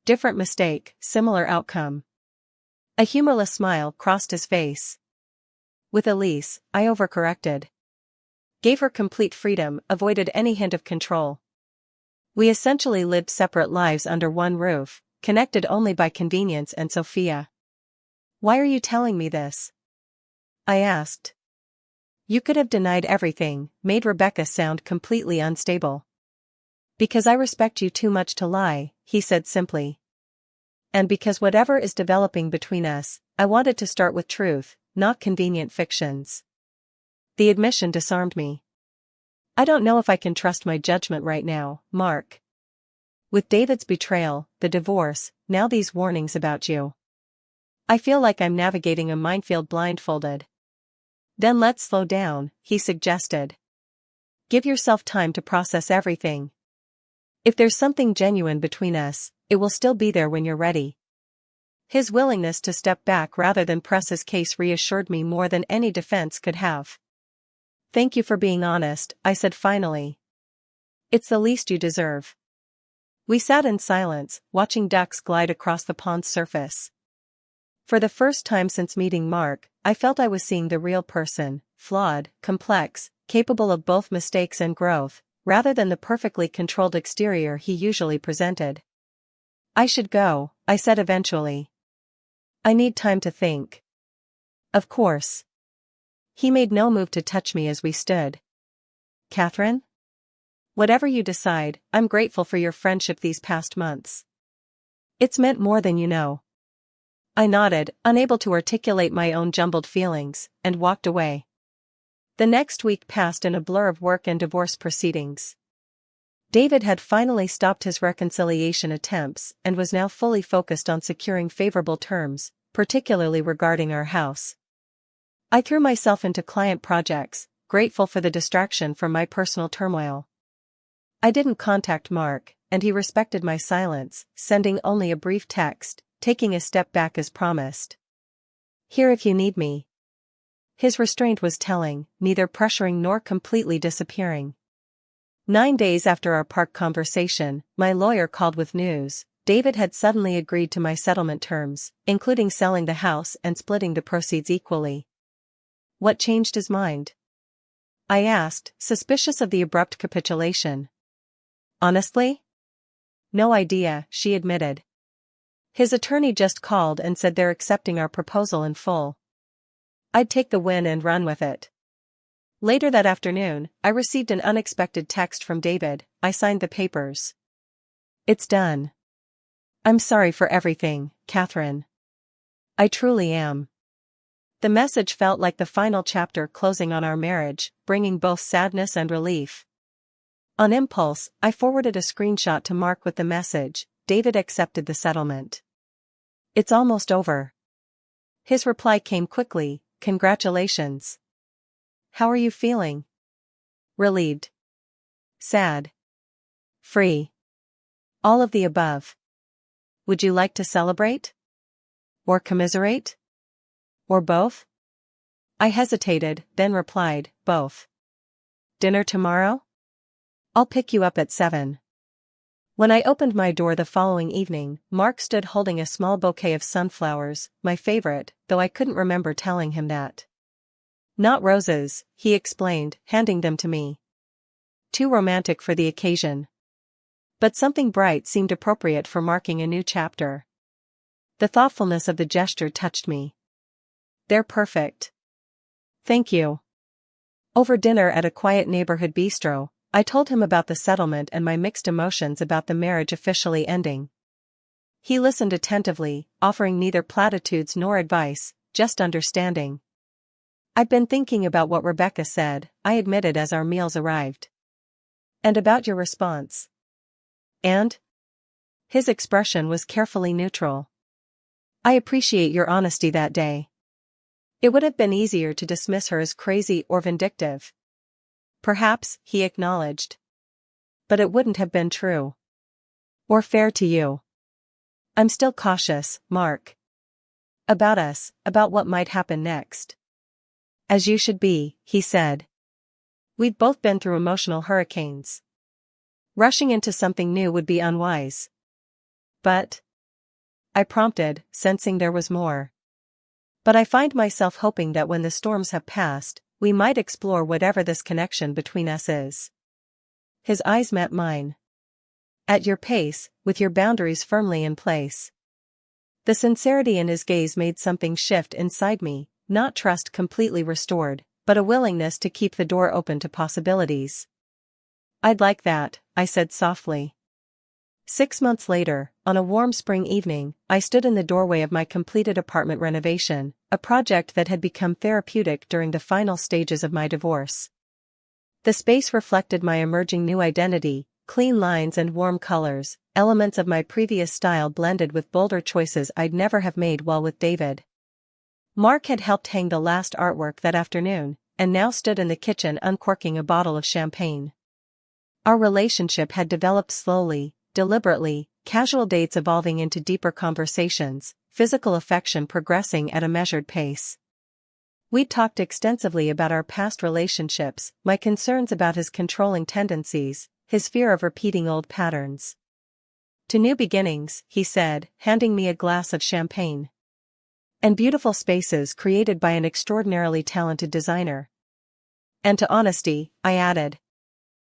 "Different mistake, similar outcome." A humorless smile crossed his face. "With Elise, I overcorrected. Gave her complete freedom, avoided any hint of control. We essentially lived separate lives under one roof, connected only by convenience and Sophia." "Why are you telling me this?" I asked. "You could have denied everything," made Rebecca sound completely unstable. "Because I respect you too much to lie," he said simply. "And because whatever is developing between us, I want it to start with truth, not convenient fictions." The admission disarmed me. "I don't know if I can trust my judgment right now, Mark. With David's betrayal, the divorce, now these warnings about you. I feel like I'm navigating a minefield blindfolded." "Then let's slow down," he suggested. "Give yourself time to process everything. If there's something genuine between us, it will still be there when you're ready." His willingness to step back rather than press his case reassured me more than any defense could have. Thank you for being honest, I said finally. It's the least you deserve. We sat in silence, watching ducks glide across the pond's surface. For the first time since meeting Mark, I felt I was seeing the real person, flawed, complex, capable of both mistakes and growth, rather than the perfectly controlled exterior he usually presented. I should go, I said eventually. I need time to think. Of course. He made no move to touch me as we stood. Catherine? Whatever you decide, I'm grateful for your friendship these past months. It's meant more than you know. I nodded, unable to articulate my own jumbled feelings, and walked away. The next week passed in a blur of work and divorce proceedings. David had finally stopped his reconciliation attempts and was now fully focused on securing favorable terms, particularly regarding our house. I threw myself into client projects, grateful for the distraction from my personal turmoil. I didn't contact Mark, and he respected my silence, sending only a brief text, taking a step back as promised. Here if you need me. His restraint was telling, neither pressuring nor completely disappearing. 9 days after our park conversation, my lawyer called with news. David had suddenly agreed to my settlement terms, including selling the house and splitting the proceeds equally. What changed his mind? I asked, suspicious of the abrupt capitulation. Honestly? No idea, she admitted. His attorney just called and said they're accepting our proposal in full. I'd take the win and run with it. Later that afternoon, I received an unexpected text from David. I signed the papers. It's done. I'm sorry for everything, Catherine. I truly am. The message felt like the final chapter closing on our marriage, bringing both sadness and relief. On impulse, I forwarded a screenshot to Mark with the message. David accepted the settlement. It's almost over. His reply came quickly. Congratulations. How are you feeling? Relieved. Sad. Free. All of the above. Would you like to celebrate? Or commiserate? Or both? I hesitated, then replied, both. Dinner tomorrow? I'll pick you up at 7. When I opened my door the following evening, Mark stood holding a small bouquet of sunflowers, my favorite, though I couldn't remember telling him that. Not roses, he explained, handing them to me. Too romantic for the occasion. But something bright seemed appropriate for marking a new chapter. The thoughtfulness of the gesture touched me. They're perfect. Thank you. Over dinner at a quiet neighborhood bistro, I told him about the settlement and my mixed emotions about the marriage officially ending. He listened attentively, offering neither platitudes nor advice, just understanding. I'd been thinking about what Rebecca said, I admitted as our meals arrived. And about your response. And? His expression was carefully neutral. I appreciate your honesty that day. It would have been easier to dismiss her as crazy or vindictive. Perhaps, he acknowledged. But it wouldn't have been true. Or fair to you. I'm still cautious, Mark. About us, about what might happen next. As you should be, he said. We've both been through emotional hurricanes. Rushing into something new would be unwise. But? I prompted, sensing there was more. But I find myself hoping that when the storms have passed, we might explore whatever this connection between us is. His eyes met mine. At your pace, with your boundaries firmly in place. The sincerity in his gaze made something shift inside me, not trust completely restored, but a willingness to keep the door open to possibilities. I'd like that, I said softly. 6 months later, on a warm spring evening, I stood in the doorway of my completed apartment renovation, a project that had become therapeutic during the final stages of my divorce. The space reflected my emerging new identity, clean lines and warm colors, elements of my previous style blended with bolder choices I'd never have made while with David. Mark had helped hang the last artwork that afternoon, and now stood in the kitchen uncorking a bottle of champagne. Our relationship had developed slowly, deliberately, casual dates evolving into deeper conversations, physical affection progressing at a measured pace. We'd talked extensively about our past relationships, my concerns about his controlling tendencies, his fear of repeating old patterns. To new beginnings, he said, handing me a glass of champagne. And beautiful spaces created by an extraordinarily talented designer. And to honesty, I added.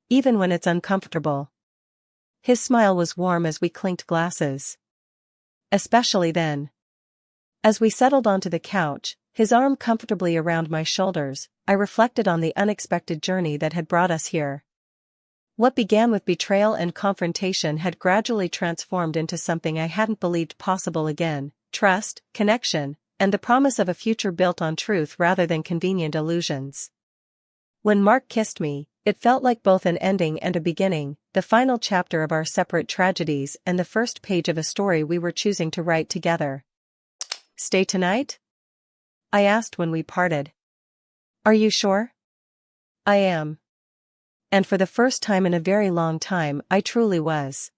Even when it's uncomfortable. His smile was warm as we clinked glasses. Especially then. As we settled onto the couch, his arm comfortably around my shoulders, I reflected on the unexpected journey that had brought us here. What began with betrayal and confrontation had gradually transformed into something I hadn't believed possible again: trust, connection, and the promise of a future built on truth rather than convenient illusions. When Mark kissed me, it felt like both an ending and a beginning, the final chapter of our separate tragedies and the first page of a story we were choosing to write together. "Stay tonight?" I asked when we parted. "Are you sure?" "I am." And for the first time in a very long time, I truly was.